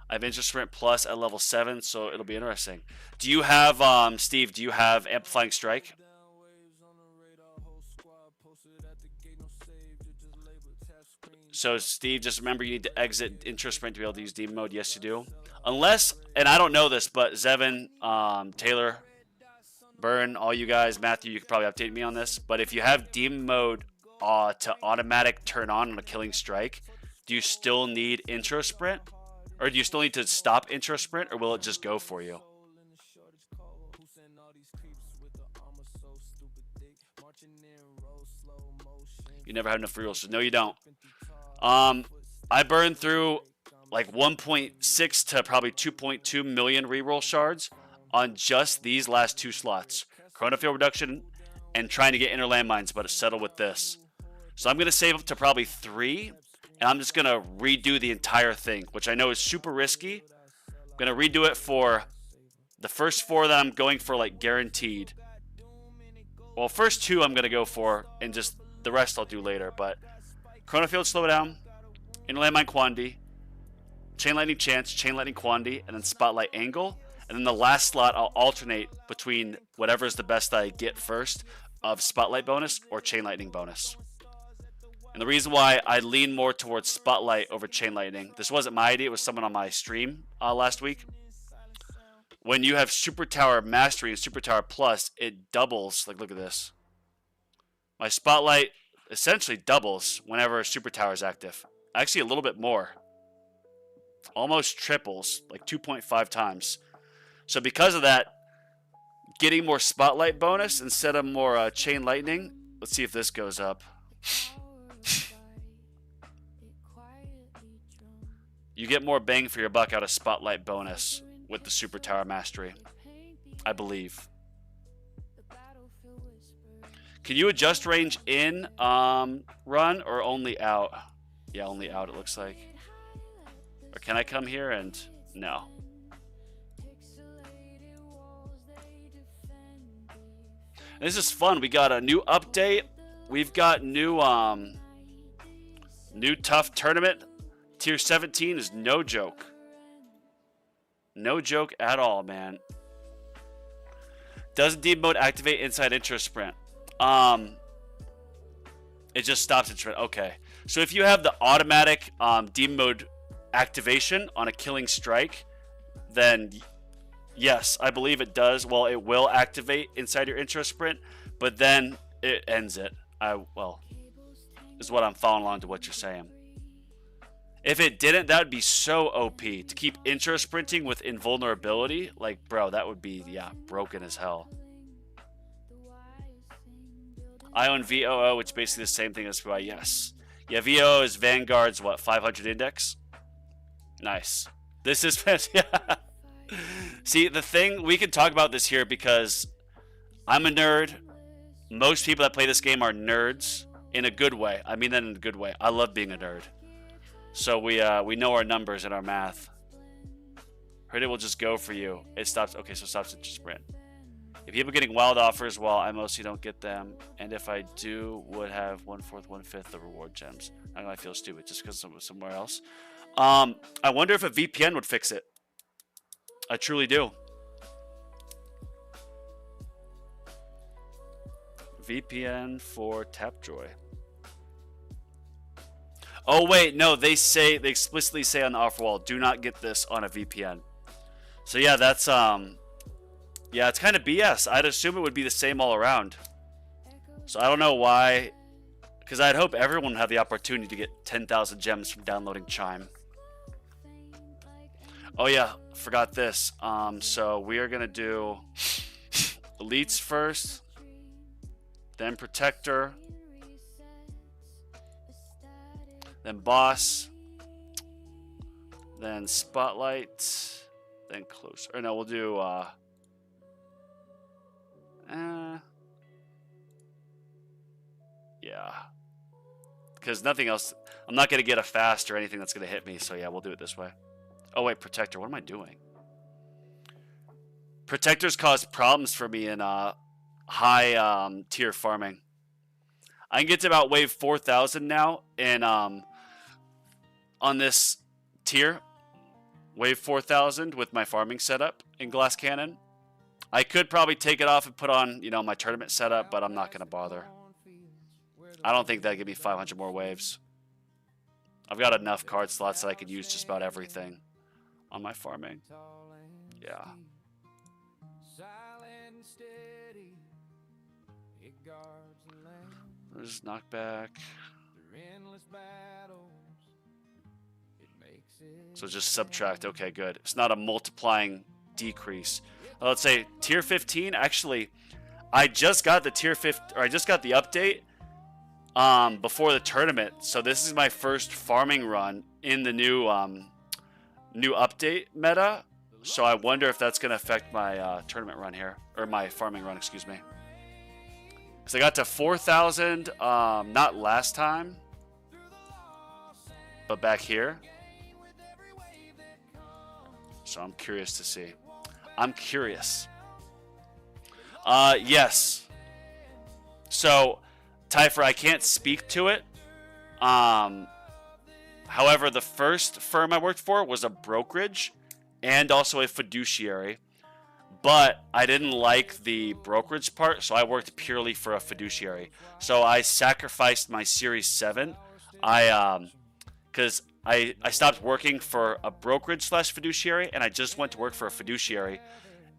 I have Intro Sprint Plus at level 7, so it'll be interesting. Do you have, Steve, do you have Amplifying Strike? So, Steve, just remember you need to exit Intro Sprint to be able to use Demon Mode. Yes, you do. Unless, and I don't know this, but Zevin, Taylor, Burn, all you guys, Matthew, you could probably update me on this. But if you have Demon Mode to automatic turn on a Killing Strike, do you still need Intro Sprint? Or do you still need to stop Intro Sprint, or will it just go for you? You never have enough rerolls. No, you don't. I burned through like 1.6 to probably 2.2 million reroll shards on just these last 2 slots. Chrono Field Reduction and trying to get inner landmines, but settle with this. So I'm going to save up to probably 3, and I'm just going to redo the entire thing, which I know is super risky. I'm going to redo it for the first 4 that I'm going for, like, guaranteed. Well, first 2 I'm going to go for, and just the rest I'll do later, but Chrono Field Slowdown, Inner Landmine Quandary, Chain Lightning Chance, Chain Lightning Quandary, and then Spotlight Angle. And then the last slot I'll alternate between whatever is the best that I get first of Spotlight bonus or Chain Lightning bonus. And the reason why I lean more towards Spotlight over Chain Lightning, this wasn't my idea, it was someone on my stream last week. When you have Super Tower Mastery and Super Tower Plus, it doubles. Like, look at this. My Spotlight essentially doubles whenever Super Tower is active. Actually, a little bit more. Almost triples, like 2.5 times. So because of that, getting more Spotlight bonus instead of more Chain Lightning. Let's see if this goes up. You get more bang for your buck out of Spotlight bonus with the Super Tower Mastery, I believe. Can you adjust range in run or only out? Yeah, only out it looks like. Or can I come here and... No. This is fun. We got a new update. We've got new tough tournament. Tier 17 is no joke. No joke at all, man. Doesn't Demon Mode activate inside Intro Sprint? It just stops at sprint. Okay. So if you have the automatic Demon Mode activation on a killing strike, then yes, I believe it does. Well, it will activate inside your intro sprint, but then it ends it. Well, is what I'm following along to what you're saying. If it didn't, that would be so OP. To keep intro sprinting with invulnerability, like, bro, that would be, yeah, broken as hell. I own VOO, which is basically the same thing as VOO, yes. Yeah, VOO is Vanguard's, what, 500 index? Nice. This is, yeah. See, the thing, we can talk about this here because I'm a nerd. Most people that play this game are nerds in a good way. I mean that in a good way. I love being a nerd. So we know our numbers and our math. Heard it will just go for you. It stops. Okay, so it stops at sprint. If people getting wild offers, well, I mostly don't get them. And if I do, would have 1/4, 1/5 the reward gems. I know I feel stupid just because I'm somewhere else. I wonder if a VPN would fix it. I truly do. VPN for Tapjoy. Oh wait, no, they explicitly say on the offer wall, do not get this on a VPN. So yeah, that's yeah, it's kind of BS. I'd assume it would be the same all around. So I don't know why, because I'd hope everyone would have the opportunity to get 10,000 gems from downloading Chime. Oh yeah, forgot this. So we are gonna do Elites first, then Protector, then Boss, then Spotlight, then Closer. Or no, we'll do yeah, because nothing else. I'm not gonna get a fast or anything that's gonna hit me. So yeah, we'll do it this way. Oh wait, Protector. What am I doing? Protectors cause problems for me in high tier farming. I can get to about wave 4,000 now, and on this tier, wave 4,000 with my farming setup in Glass Cannon. I could probably take it off and put on, you know, my tournament setup, but I'm not gonna bother. I don't think that'd give me 500 more waves. I've got enough card slots that I could use just about everything on my farming. Yeah. There's knockback. So just subtract. Okay, good. It's not a multiplying decrease. Let's say tier 15. Actually, I just got the tier 15, or I just got the update before the tournament. So this is my first farming run in the new new update meta. So I wonder if that's going to affect my tournament run here, or my farming run, excuse me. Because I got to 4,000, not last time, but back here. So I'm curious to see. I'm curious. Yes. So, Typher, I can't speak to it. However, the first firm I worked for was a brokerage and also a fiduciary. But I didn't like the brokerage part, so I worked purely for a fiduciary. So I sacrificed my Series 7. Because I stopped working for a brokerage / fiduciary, and I just went to work for a fiduciary.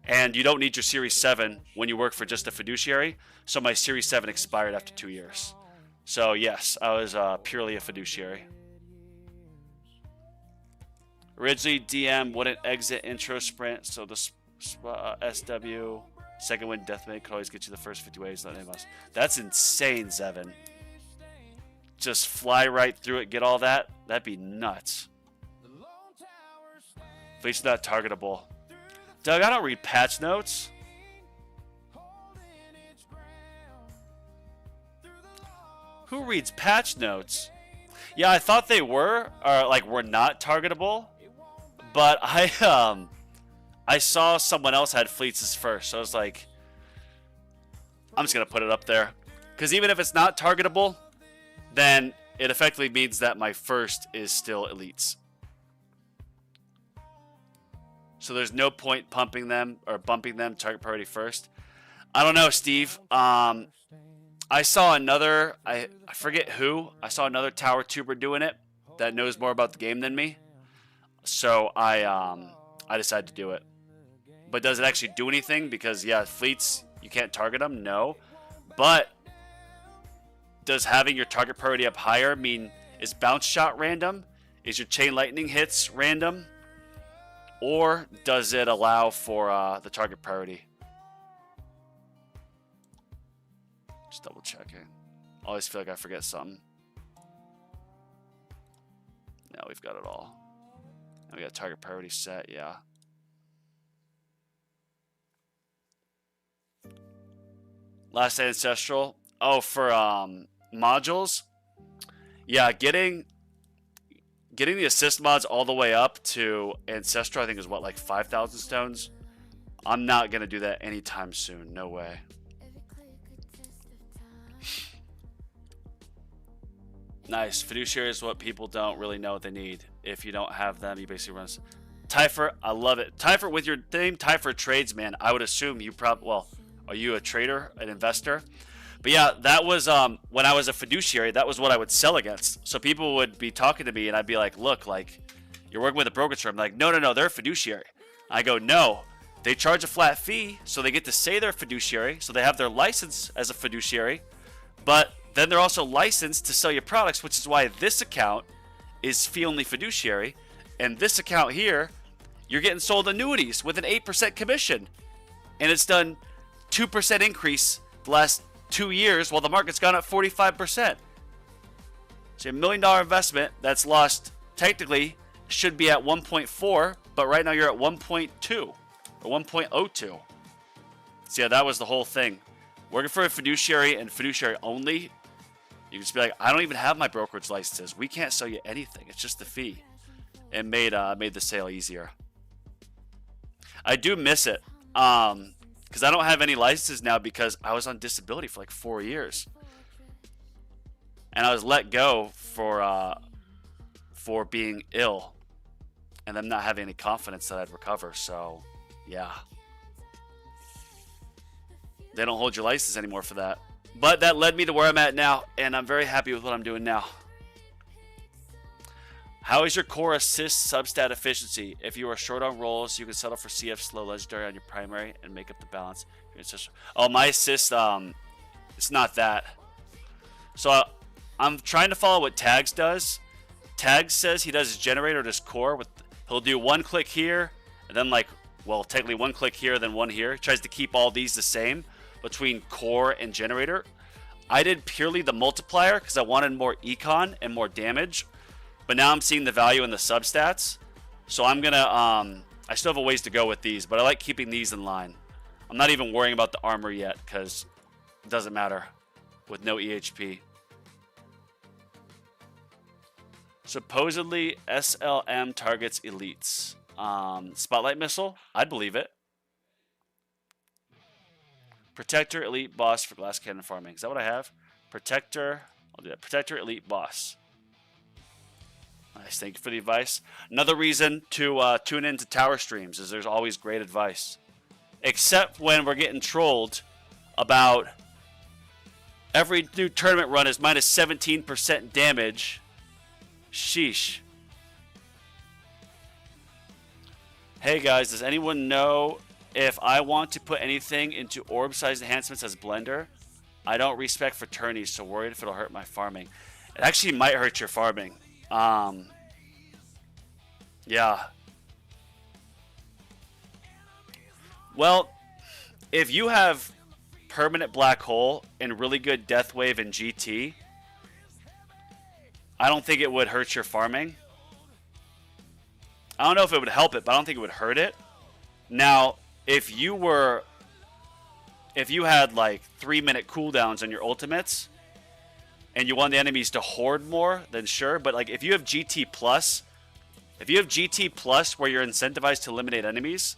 And you don't need your Series 7 when you work for just a fiduciary. So my Series 7 expired after 2 years. So yes, I was purely a fiduciary. Originally, DM wouldn't exit intro sprint, so the SW second win deathmate could always get you the first 50 waves. That's insane, Zevin. Just fly right through it, get all that. That'd be nuts. At least not targetable. Doug, I don't read patch notes. Who reads patch notes? Yeah, I thought they were, or like were not targetable, but I saw someone else had fleets as first, so I was like, I'm just gonna put it up there, because even if it's not targetable, then it effectively means that my first is still elites. So there's no point pumping them or bumping them target priority first. I don't know, Steve. I saw another, I forget who. I saw another tower tuber doing it that knows more about the game than me. So I decided to do it. But does it actually do anything? Because yeah, fleets, you can't target them. No, but does having your target priority up higher mean is bounce shot random? Is your chain lightning hits random? Or does it allow for the target priority? Just double checking. Always feel like I forget something. Now we've got it all. And we got target priority set, yeah. Last Ancestral. Oh, for modules? Yeah, getting the assist mods all the way up to Ancestral, I think is what, like 5,000 stones? I'm not going to do that anytime soon. No way. Nice. Fiduciary is what people don't really know what they need. If you don't have them, you basically run. Typher, I love it. Typher, with your name, Typher Trades, man, I would assume you probably, well, are you a trader, an investor? But yeah, that was when I was a fiduciary, that was what I would sell against. So people would be talking to me and I'd be like, look, like, you're working with a brokerage firm. Like, no, they're a fiduciary. I go, no, they charge a flat fee, so they get to say they're fiduciary, so they have their license as a fiduciary, but then they're also licensed to sell you products, which is why this account is fee only fiduciary, and this account here, you're getting sold annuities with an 8% commission, and it's done 2% increase the last 2 years while the market's gone up 45%. So a $1 million investment that's lost, technically should be at 1.4, but right now you're at 1.2 or 1.02. So yeah, that was the whole thing. Working for a fiduciary and fiduciary only, you can just be like, I don't even have my brokerage licenses. We can't sell you anything. It's just the fee. It made the sale easier. I do miss it because I don't have any licenses now because I was on disability for like 4 years, and I was let go for being ill, and them not having any confidence that I'd recover. So, yeah, they don't hold your license anymore for that. But that led me to where I'm at now, and I'm very happy with what I'm doing now. How is your core assist substat efficiency? If you are short on rolls, you can settle for CF slow legendary on your primary and make up the balance. Oh, my assist, it's not that. So I'm trying to follow what Tags does. Tags says he does his generator to his core. He'll do one click here, and then technically one click here, then one here. He tries to keep all these the same between core and generator. I did purely the multiplier because I wanted more econ and more damage, but now I'm seeing the value in the substats, so I'm gonna I still have a ways to go with these, but I like keeping these in line. I'm not even worrying about the armor yet because it doesn't matter with no EHP. Supposedly SLM targets elites. Spotlight missile, I'd believe it. Protector, elite, boss for glass cannon farming. Is that what I have? Protector. I'll do that. Protector, elite, boss. Nice. Thank you for the advice. Another reason to tune into Tower streams is there's always great advice. Except when we're getting trolled about every new tournament run is minus 17% damage. Sheesh. Hey guys, does anyone know if I want to put anything into orb size enhancements as Blender? I don't respect fraternities, so worried if it'll hurt my farming. It actually might hurt your farming. Yeah. Well, if you have permanent black hole and really good death wave in GT, I don't think it would hurt your farming. I don't know if it would help it, but I don't think it would hurt it. Now, if you had like 3-minute cooldowns on your ultimates and you want the enemies to hoard more, then sure. But like if you have GT plus, where you're incentivized to eliminate enemies,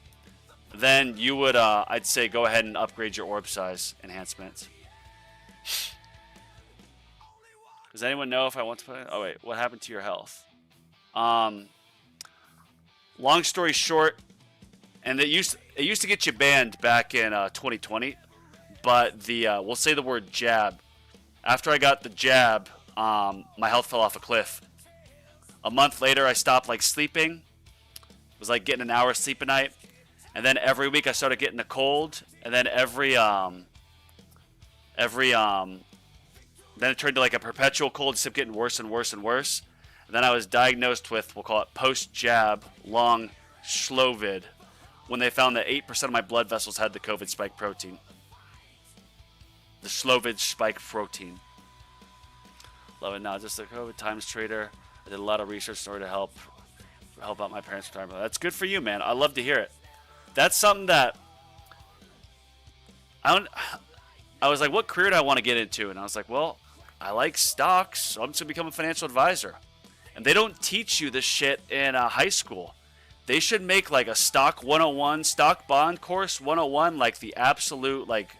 then you would, I'd say, go ahead and upgrade your orb size enhancements. Does anyone know if I want to put? Oh wait, what happened to your health? Long story short, and it used to get you banned back in 2020, but we'll say the word jab. After I got the jab, my health fell off a cliff. A month later, I stopped like sleeping, was like getting an hour of sleep a night. And then every week I started getting a cold. And then then it turned to like a perpetual cold, just kept getting worse and worse and worse. And then I was diagnosed with, we'll call it post-jab long Shlovid, when they found that 8% of my blood vessels had the COVID spike protein. The Shlovid spike protein. Love it now. Just a COVID times trader. I did a lot of research in order to help out my parents' retirement. That's good for you, man. I love to hear it. That's something that I was like, what career do I want to get into? And I was like, well, I like stocks, so I'm just going to become a financial advisor. And they don't teach you this shit in high school. They should make like a stock 101, stock bond course 101, like the absolute, like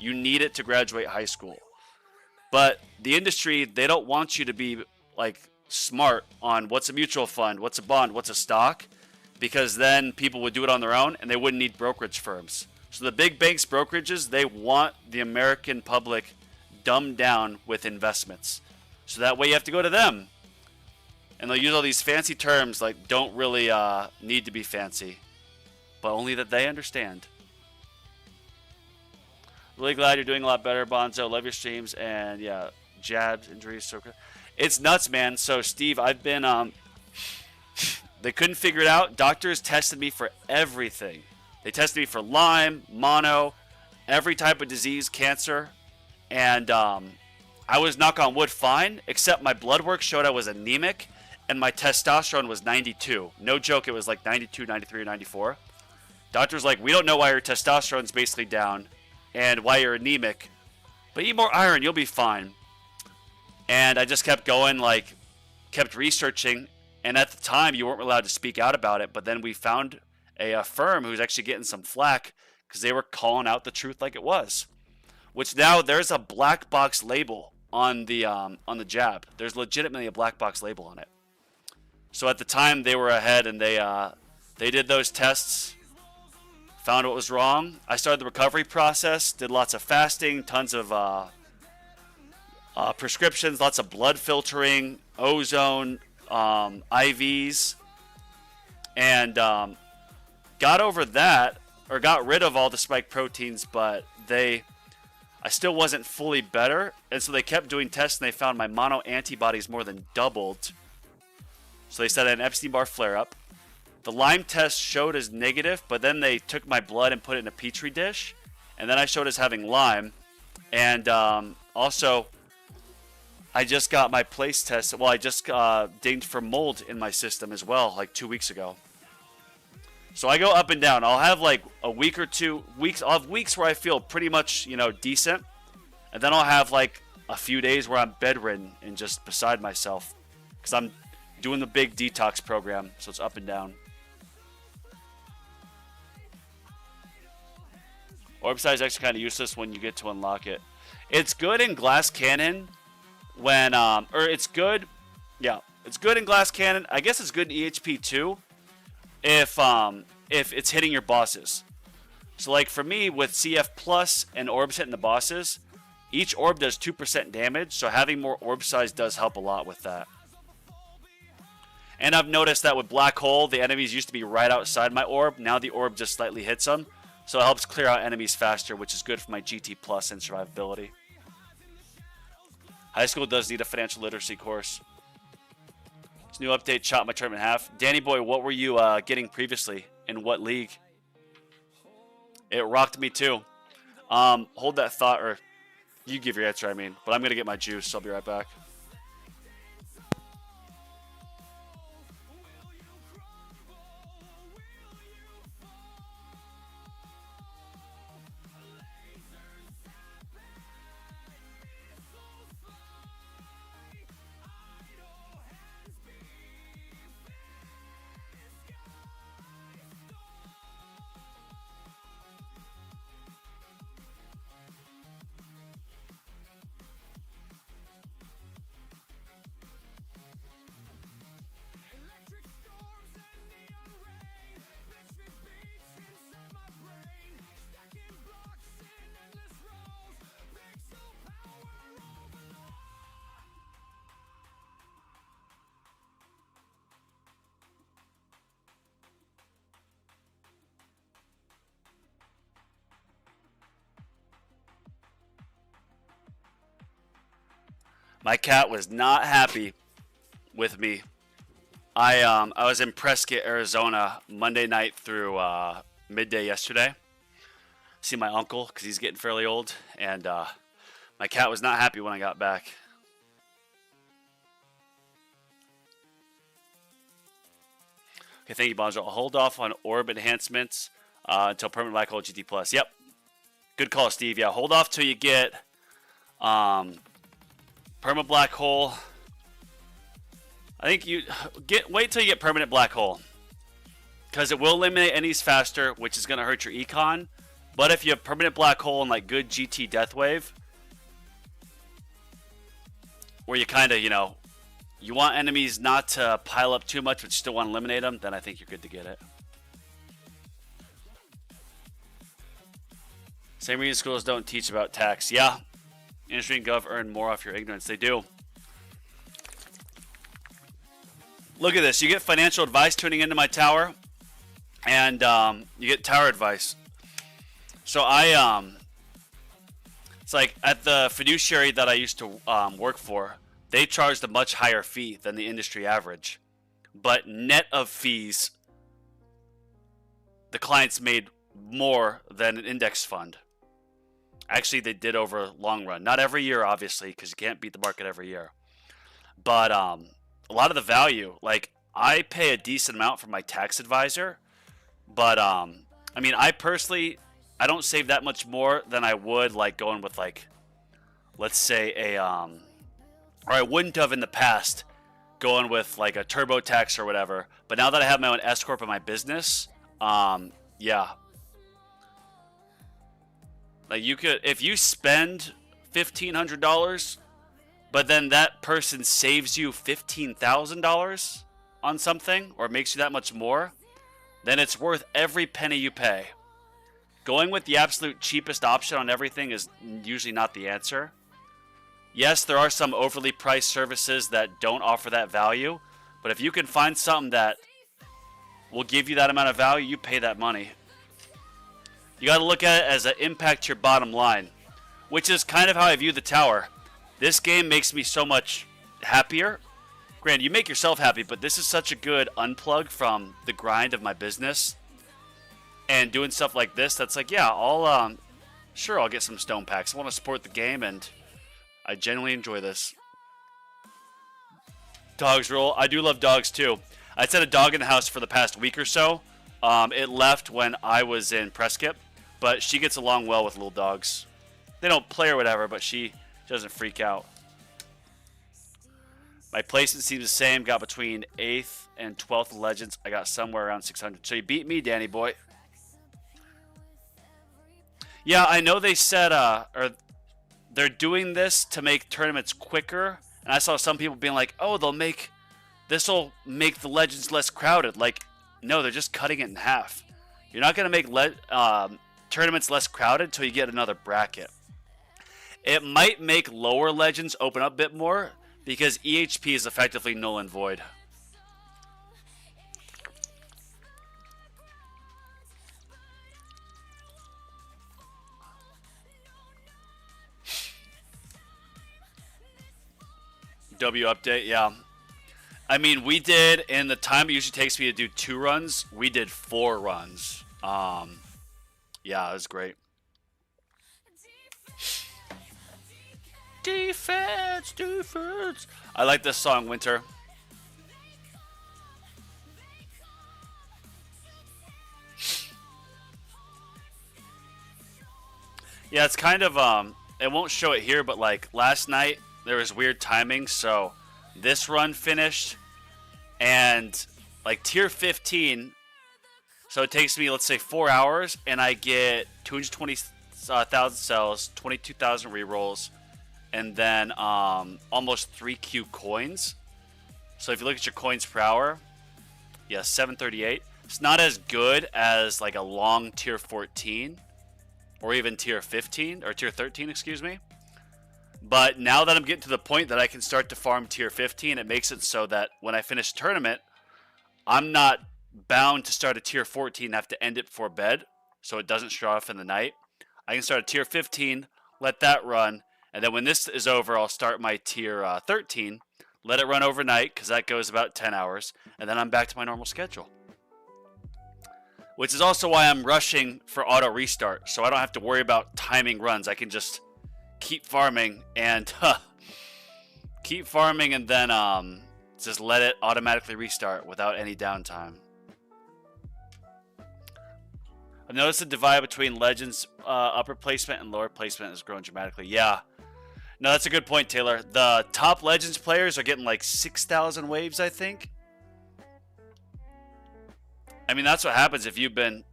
you need it to graduate high school. But the industry, they don't want you to be like smart on what's a mutual fund, what's a bond, what's a stock, because then people would do it on their own and they wouldn't need brokerage firms. So the big banks, brokerages, they want the American public dumbed down with investments. So that way you have to go to them. And they'll use all these fancy terms like don't really need to be fancy, but only that they understand. Really glad you're doing a lot better, Bonzo. Love your streams. And yeah, jabs, injuries, so good. It's nuts, man. So Steve, I've been they couldn't figure it out. Doctors tested me for everything. They tested me for Lyme, mono, every type of disease, cancer, and I was, knock on wood, fine, except my blood work showed I was anemic, and my testosterone was 92. No joke, it was like 92, 93, or 94. Doctor's like, we don't know why your testosterone's basically down and why you're anemic, but eat more iron, you'll be fine. And I just kept going, like, kept researching, and at the time, you weren't allowed to speak out about it, but then we found a firm who's actually getting some flack because they were calling out the truth like it was. Which now there's a black box label on the jab. There's legitimately a black box label on it. So at the time they were ahead and they did those tests, found what was wrong. I started the recovery process, did lots of fasting, tons of prescriptions, lots of blood filtering, ozone, IVs, and got over that, or got rid of all the spike proteins, but I still wasn't fully better, and so they kept doing tests, and they found my mono antibodies more than doubled. So they said I had an Epstein-Barr flare-up. The Lyme test showed as negative, but then they took my blood and put it in a petri dish, and then I showed as having Lyme. And also, I just got my place test. Well, I just dinged for mold in my system as well, like 2 weeks ago. So I go up and down. I'll have like a week or 2 weeks. I'll have weeks where I feel pretty much, decent. And then I'll have like a few days where I'm bedridden and just beside myself. Because I'm doing the big detox program. So it's up and down. Orb size is actually kind of useless when you get to unlock it. It's good in Glass Cannon when, or it's good. Yeah, it's good in Glass Cannon. I guess it's good in EHP too. If it's hitting your bosses. So like for me with CF Plus and orbs hitting the bosses, each orb does 2% damage, so having more orb size does help a lot with that. And I've noticed that with Black Hole, the enemies used to be right outside my orb. Now the orb just slightly hits them, so it helps clear out enemies faster, which is good for my GT Plus and survivability. High school does need a financial literacy course. This new update chopped my tournament in half. Danny boy, what were you getting previously? In what league? It rocked me too. Hold that thought, or you give your answer, but I'm going to get my juice, so I'll be right back. My cat was not happy with me. I was in Prescott, Arizona, Monday night through midday yesterday. See my uncle because he's getting fairly old, and my cat was not happy when I got back. Okay, thank you, Bonzo. I'll hold off on orb enhancements until permanent black hole GT plus. Yep, good call, Steve. Yeah, hold off till you get perma black hole. I think you wait till you get permanent black hole, because it will eliminate enemies faster, which is going to hurt your econ. But if you have permanent black hole and like good GT death wave, where you kind of, you want enemies not to pile up too much, but you still want to eliminate them, then I think you're good to get it. Same reason schools don't teach about tax. Yeah, industry and gov earn more off your ignorance. They do. Look at this. You get financial advice tuning into my tower, and you get tower advice. So it's like at the fiduciary that I used to work for, they charged a much higher fee than the industry average. But net of fees, the clients made more than an index fund. Actually, they did over a long run. Not every year, obviously, because you can't beat the market every year. But a lot of the value, like I pay a decent amount for my tax advisor, but I mean, I personally, I don't save that much more than I would like going with like, let's say a or I wouldn't have in the past going with like a TurboTax or whatever. But now that I have my own S corp in my business, yeah, like you could, if you spend $1,500. But then that person saves you $15,000 on something, or makes you that much more, then it's worth every penny you pay. Going with the absolute cheapest option on everything is usually not the answer. Yes, there are some overly priced services that don't offer that value, but if you can find something that will give you that amount of value, you pay that money. You got to look at it as an impact to your bottom line, which is kind of how I view the tower. This game makes me so much happier. Granted, you make yourself happy, but this is such a good unplug from the grind of my business. And doing stuff like this, that's like, yeah, I'll get some stone packs. I want to support the game, and I genuinely enjoy this. Dogs rule. I do love dogs, too. I set a dog in the house for the past week or so. It left when I was in Prescott, but she gets along well with little dogs. They don't play or whatever, but she doesn't freak out. My placement seems the same. Got between 8th and 12th Legends. I got somewhere around 600. So you beat me, Danny boy. Yeah, I know they said or they're doing this to make tournaments quicker. And I saw some people being like, oh, this will make the Legends less crowded. Like, no, they're just cutting it in half. You're not going to make tournaments less crowded until you get another bracket. It might make lower Legends open up a bit more because EHP is effectively null and void. W update, yeah. I mean, we did, in the time it usually takes me to do 2 runs, we did 4 runs. Yeah, it was great. Defense, defense. I like this song, Winter. Yeah, it's kind of, it won't show it here, but like last night, there was weird timing, so this run finished, and like tier 15, so it takes me, let's say, 4 hours, and I get 220,000 cells, 22,000 rerolls, and then almost 3Q coins. So if you look at your coins per hour, yeah, 738. It's not as good as like a long tier 14, or even tier 15, or tier 13, excuse me. But now that I'm getting to the point that I can start to farm tier 15, it makes it so that when I finish tournament, I'm not bound to start a tier 14 and have to end it before bed, so it doesn't show off in the night. I can start a tier 15, let that run, And then when this is over, I'll start my tier 13, let it run overnight because that goes about 10 hours, and then I'm back to my normal schedule. Which is also why I'm rushing for auto restart, so I don't have to worry about timing runs. I can just keep farming and then just let it automatically restart without any downtime. I've noticed the divide between Legends upper placement and lower placement has grown dramatically. Yeah. No, that's a good point, Taylor. The top Legends players are getting like 6,000 waves, I think. I mean, that's what happens if you've been,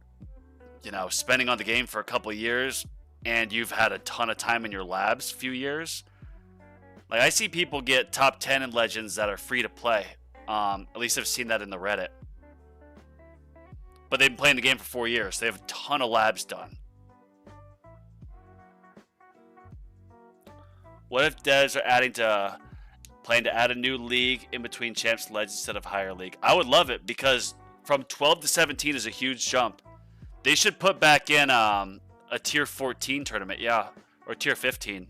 spending on the game for a couple of years and you've had a ton of time in your labs, few years. Like, I see people get top 10 in Legends that are free to play. At least I've seen that in the Reddit. But they've been playing the game for 4 years. They have a ton of labs done. What if devs are planning to add a new league in between Champs and Legends instead of higher league? I would love it because from 12 to 17 is a huge jump. They should put back in a tier 14 tournament, yeah, or tier 15.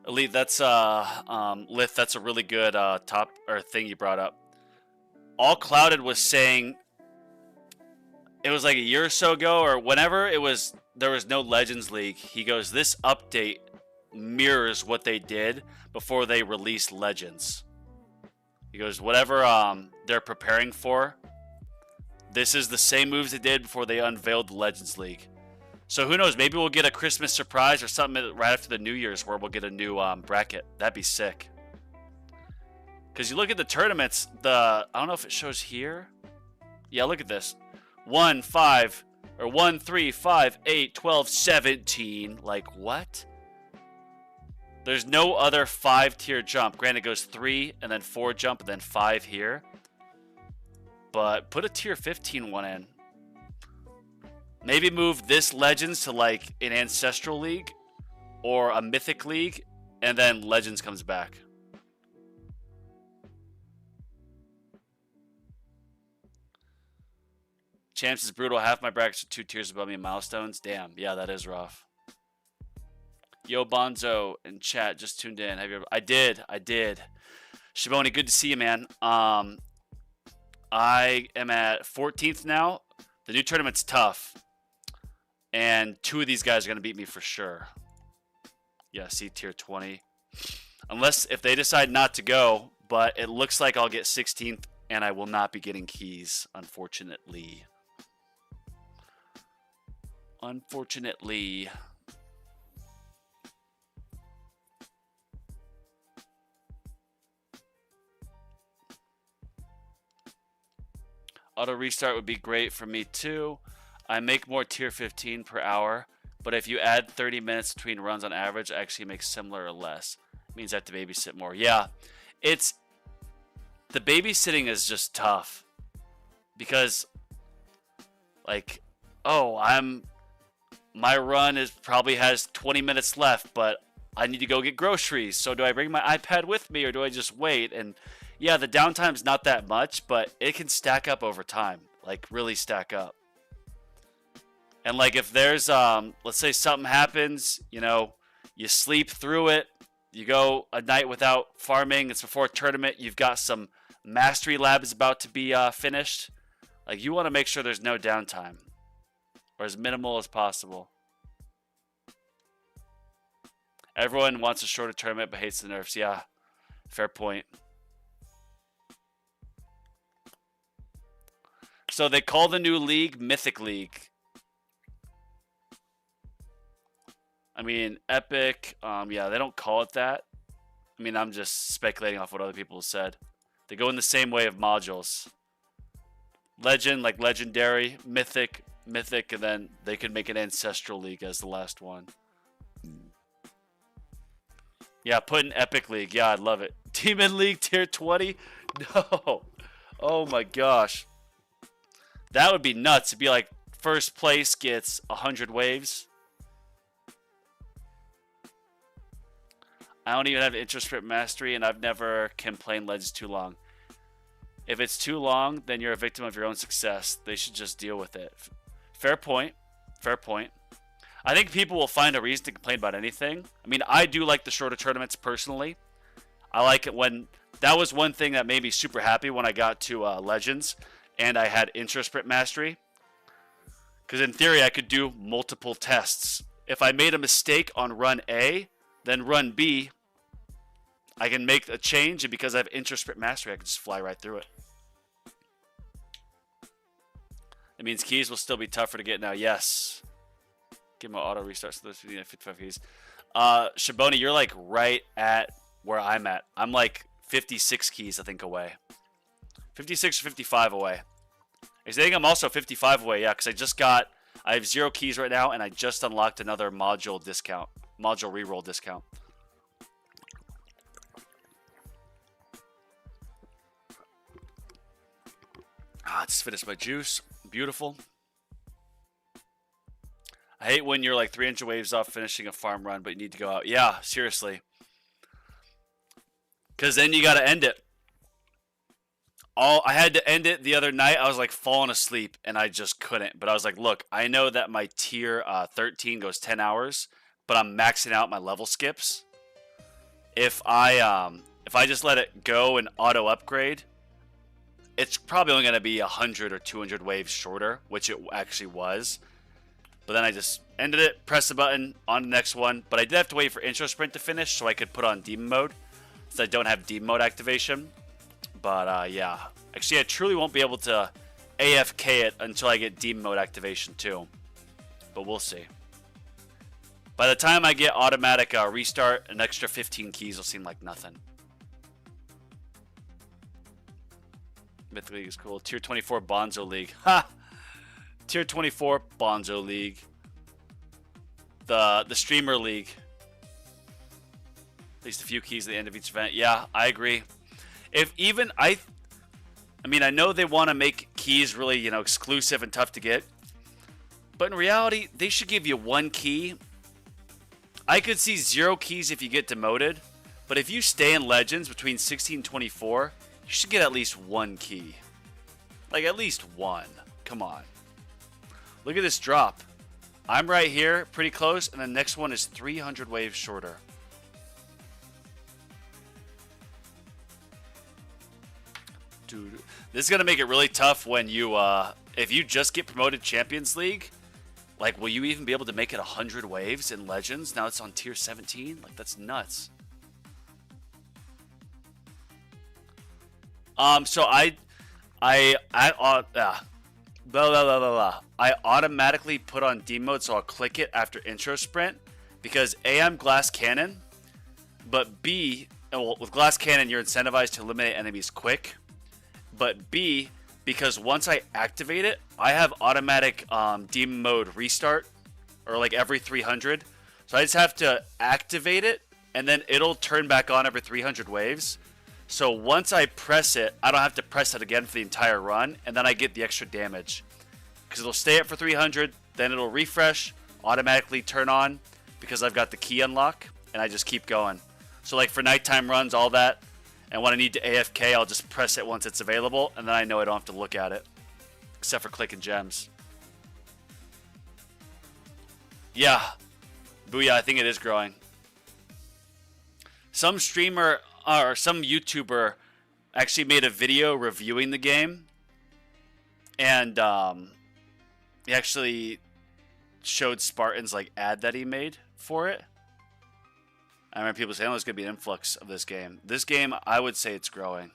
Elite, that's Lith, that's a really good thing you brought up. All Clouded was saying it was like a year or so ago, or whenever there was no Legends League. He goes, this update mirrors what they did before they released Legends. He goes, whatever they're preparing for, this is the same moves they did before they unveiled the Legends League. So who knows? Maybe we'll get a Christmas surprise or something right after the New Year's where we'll get a new bracket. That'd be sick. Because you look at the tournaments, I don't know if it shows here. Yeah, look at this. 1, 5, or 1, 3, 5, 8, 12, 17. Like, what? There's no other 5-tier jump. Granted, it goes 3, and then 4 jump, and then 5 here. But put a tier 15 one in. Maybe move this Legends to like an Ancestral League or a Mythic League, and then Legends comes back. Champs is brutal. Half my brackets are 2 tiers above me in milestones. Damn, yeah, that is rough. Yo, Bonzo in chat just tuned in. Have you ever... I did. Shiboni, good to see you, man. I am at 14th now. The new tournament's tough. And 2 of these guys are going to beat me for sure. Yeah, see tier 20. Unless if they decide not to go, but it looks like I'll get 16th and I will not be getting keys, unfortunately. Unfortunately. Auto restart would be great for me too. I make more tier 15 per hour, but if you add 30 minutes between runs on average, I actually make similar or less. It means I have to babysit more. Yeah, the babysitting is just tough because, like, my run probably has 20 minutes left, but I need to go get groceries. So do I bring my iPad with me or do I just wait? And yeah, the downtime's not that much, but it can stack up over time, like really stack up. And like if there's, let's say something happens, you sleep through it, you go a night without farming, it's before a tournament, you've got some mastery labs about to be finished. Like you want to make sure there's no downtime or as minimal as possible. Everyone wants a shorter tournament but hates the nerfs. Yeah, fair point. So they call the new league Mythic League. I mean, Epic, yeah, they don't call it that. I mean, I'm just speculating off what other people have said. They go in the same way of modules. Legend, like Legendary, Mythic, and then they could make an Ancestral League as the last one. Yeah, put in Epic League. Yeah, I'd love it. Demon League tier 20? No. Oh my gosh. That would be nuts. It'd be like first place gets 100 waves. I don't even have interest rate mastery, and I've never complained Legends too long. If it's too long, then you're a victim of your own success. They should just deal with it. Fair point. Fair point. I think people will find a reason to complain about anything. I mean, I do like the shorter tournaments personally. I like it when that was one thing that made me super happy when I got to Legends and I had Intra Sprint Mastery. Because in theory, I could do multiple tests. If I made a mistake on run A, then run B, I can make a change, and because I have Intra Sprint Mastery, I can just fly right through it. It means keys will still be tougher to get now. Yes. Give my auto restart. So those 55 keys. Shaboni, you're like right at where I'm at. I'm like 56 keys, I think, away. 56 or 55 away. I think I'm also 55 away, yeah, because I have 0 keys right now, and I just unlocked another module discount. Module reroll discount. I just finished my juice. Beautiful. I hate when you're like 300 waves off finishing a farm run, but you need to go out. Yeah, seriously. Because then you got to end it. I had to end it the other night. I was like falling asleep, and I just couldn't. But I was like, look, I know that my tier 13 goes 10 hours, but I'm maxing out my level skips. If I just let it go and auto upgrade, it's probably only going to be 100 or 200 waves shorter, which it actually was. But then I just ended it, press the button, on the next one. But I did have to wait for Intro Sprint to finish so I could put on Demon Mode, since I don't have Demon Mode activation. But yeah, actually I truly won't be able to AFK it until I get Demon Mode activation too. But we'll see. By the time I get automatic restart, an extra 15 keys will seem like nothing. Mythic League is cool. Tier 24 Bonzo League. Ha! Tier 24 Bonzo League. The Streamer League. At least a few keys at the end of each event. Yeah, I agree. If even I mean, I know they want to make keys really, exclusive and tough to get. But in reality, they should give you 1 key. I could see 0 keys if you get demoted. But if you stay in Legends between 16 and 24, you should get at least 1 key. Like, at least 1. Come on. Look at this drop. I'm right here, pretty close, and the next one is 300 waves shorter. Dude, this is going to make it really tough when you, if you just get promoted Champions League, like, will you even be able to make it 100 waves in Legends? Now it's on tier 17? Like, that's nuts. So I automatically put on D mode, so I'll click it after intro sprint because A, I'm glass cannon, but B, well, with glass cannon you're incentivized to eliminate enemies quick, but B, because once I activate it, I have automatic demon mode restart, or like every 300, so I just have to activate it and then it'll turn back on every 300 waves. So once I press it, I don't have to press it again for the entire run, and then I get the extra damage. Because it'll stay up for 300, then it'll refresh, automatically turn on, because I've got the key unlock, and I just keep going. So like for nighttime runs, all that, and when I need to AFK, I'll just press it once it's available, and then I know I don't have to look at it. Except for clicking gems. Yeah. Booyah, I think it is growing. Some streamer or some YouTuber actually made a video reviewing the game, and he actually showed Spartan's like ad that he made for it. I remember people saying, "Oh, there's gonna be an influx of this game." This game, I would say it's growing.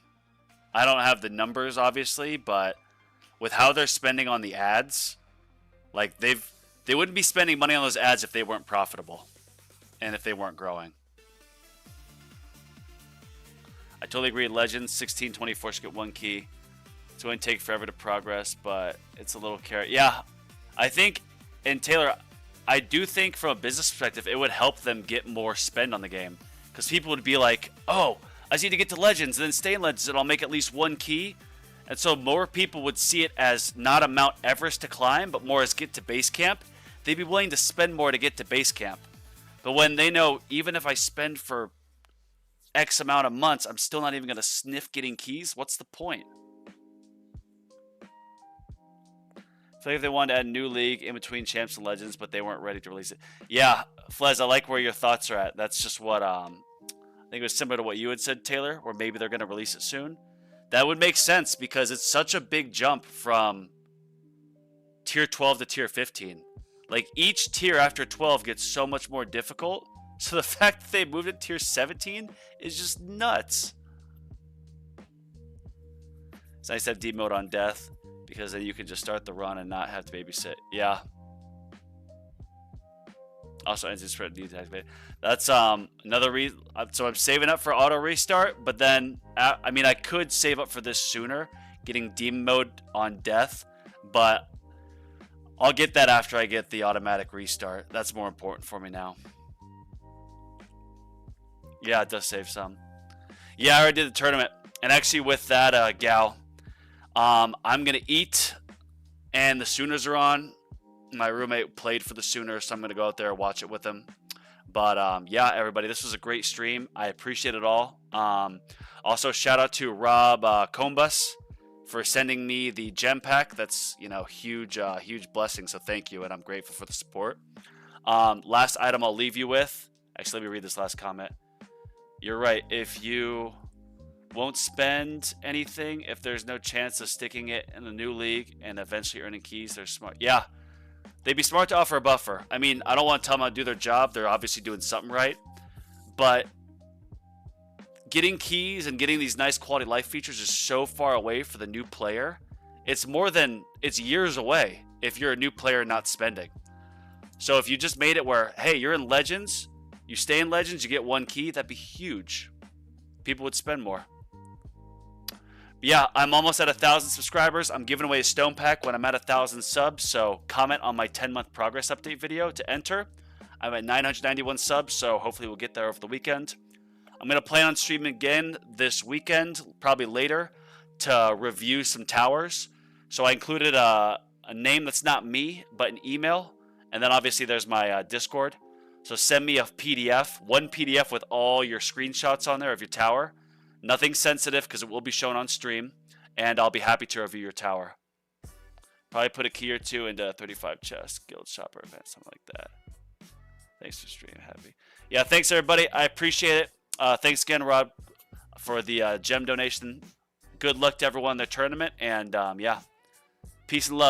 I don't have the numbers, obviously, but with how they're spending on the ads, like they wouldn't be spending money on those ads if they weren't profitable, and if they weren't growing. I totally agree. Legends 1624 should get 1 key. It's going to take forever to progress, but it's a little carrot. Yeah, I think, and Taylor, I do think from a business perspective, it would help them get more spend on the game. Because people would be like, oh, I just need to get to Legends and then stay in Legends and I'll make at least 1 key. And so more people would see it as not a Mount Everest to climb, but more as get to base camp. They'd be willing to spend more to get to base camp. But when they know, even if I spend for X amount of months, I'm still not even going to sniff getting keys, what's the point? feel like if they wanted to add a new league in between champs and legends, but they weren't ready to release it. Yeah, Flez, I like where your thoughts are at. That's just what I think it was similar to what you had said, Taylor, where maybe they're going to release it soon. That would make sense because it's such a big jump from tier 12 to tier 15. Like each tier after 12 gets so much more difficult. So the fact that they moved it to tier 17 is just nuts. It's nice to have deep mode on death because then you can just start the run and not have to babysit. Yeah. Also, engine spread needs to activate. That's another reason. So I'm saving up for auto restart, but then I mean I could save up for this sooner, getting demon mode on death, but I'll get that after I get the automatic restart. That's more important for me now. Yeah, it does save some. Yeah, I already did the tournament, and actually with that gal, I'm gonna eat, and the Sooners are on. My roommate played for the Sooners, so I'm going to go out there and watch it with him. But, yeah, everybody, this was a great stream. I appreciate it all. Also, shout out to Rob Combus for sending me the gem pack. That's, you know, huge blessing, so thank you, and I'm grateful for the support. Last item I'll leave you with. Actually, let me read this last comment. You're right. If you won't spend anything, if there's no chance of sticking it in the new league and eventually earning keys, they're smart. Yeah. They'd be smart to offer a buffer. I mean, I don't want to tell them how to do their job. They're obviously doing something right. But getting keys and getting these nice quality life features is so far away for the new player. It's years away if you're a new player not spending. So if you just made it where, hey, you're in Legends, you stay in Legends, you get one key, that'd be huge. People would spend more. Yeah, I'm almost at 1,000 subscribers. I'm giving away a stone pack when I'm at 1,000 subs, so comment on my 10-month progress update video to enter. I'm at 991 subs, so hopefully we'll get there over the weekend. I'm going to plan on streaming again this weekend, probably later, to review some towers. So I included a name that's not me, but an email, and then obviously there's my Discord. So send me a PDF, one PDF with all your screenshots on there of your tower. Nothing sensitive because it will be shown on stream, and I'll be happy to review your tower. Probably put a key or two into 35 chest, guild shopper event, something like that. Thanks for stream, happy. Yeah, thanks everybody. I appreciate it. Thanks again, Rob, for the gem donation. Good luck to everyone in the tournament, and yeah, peace and love.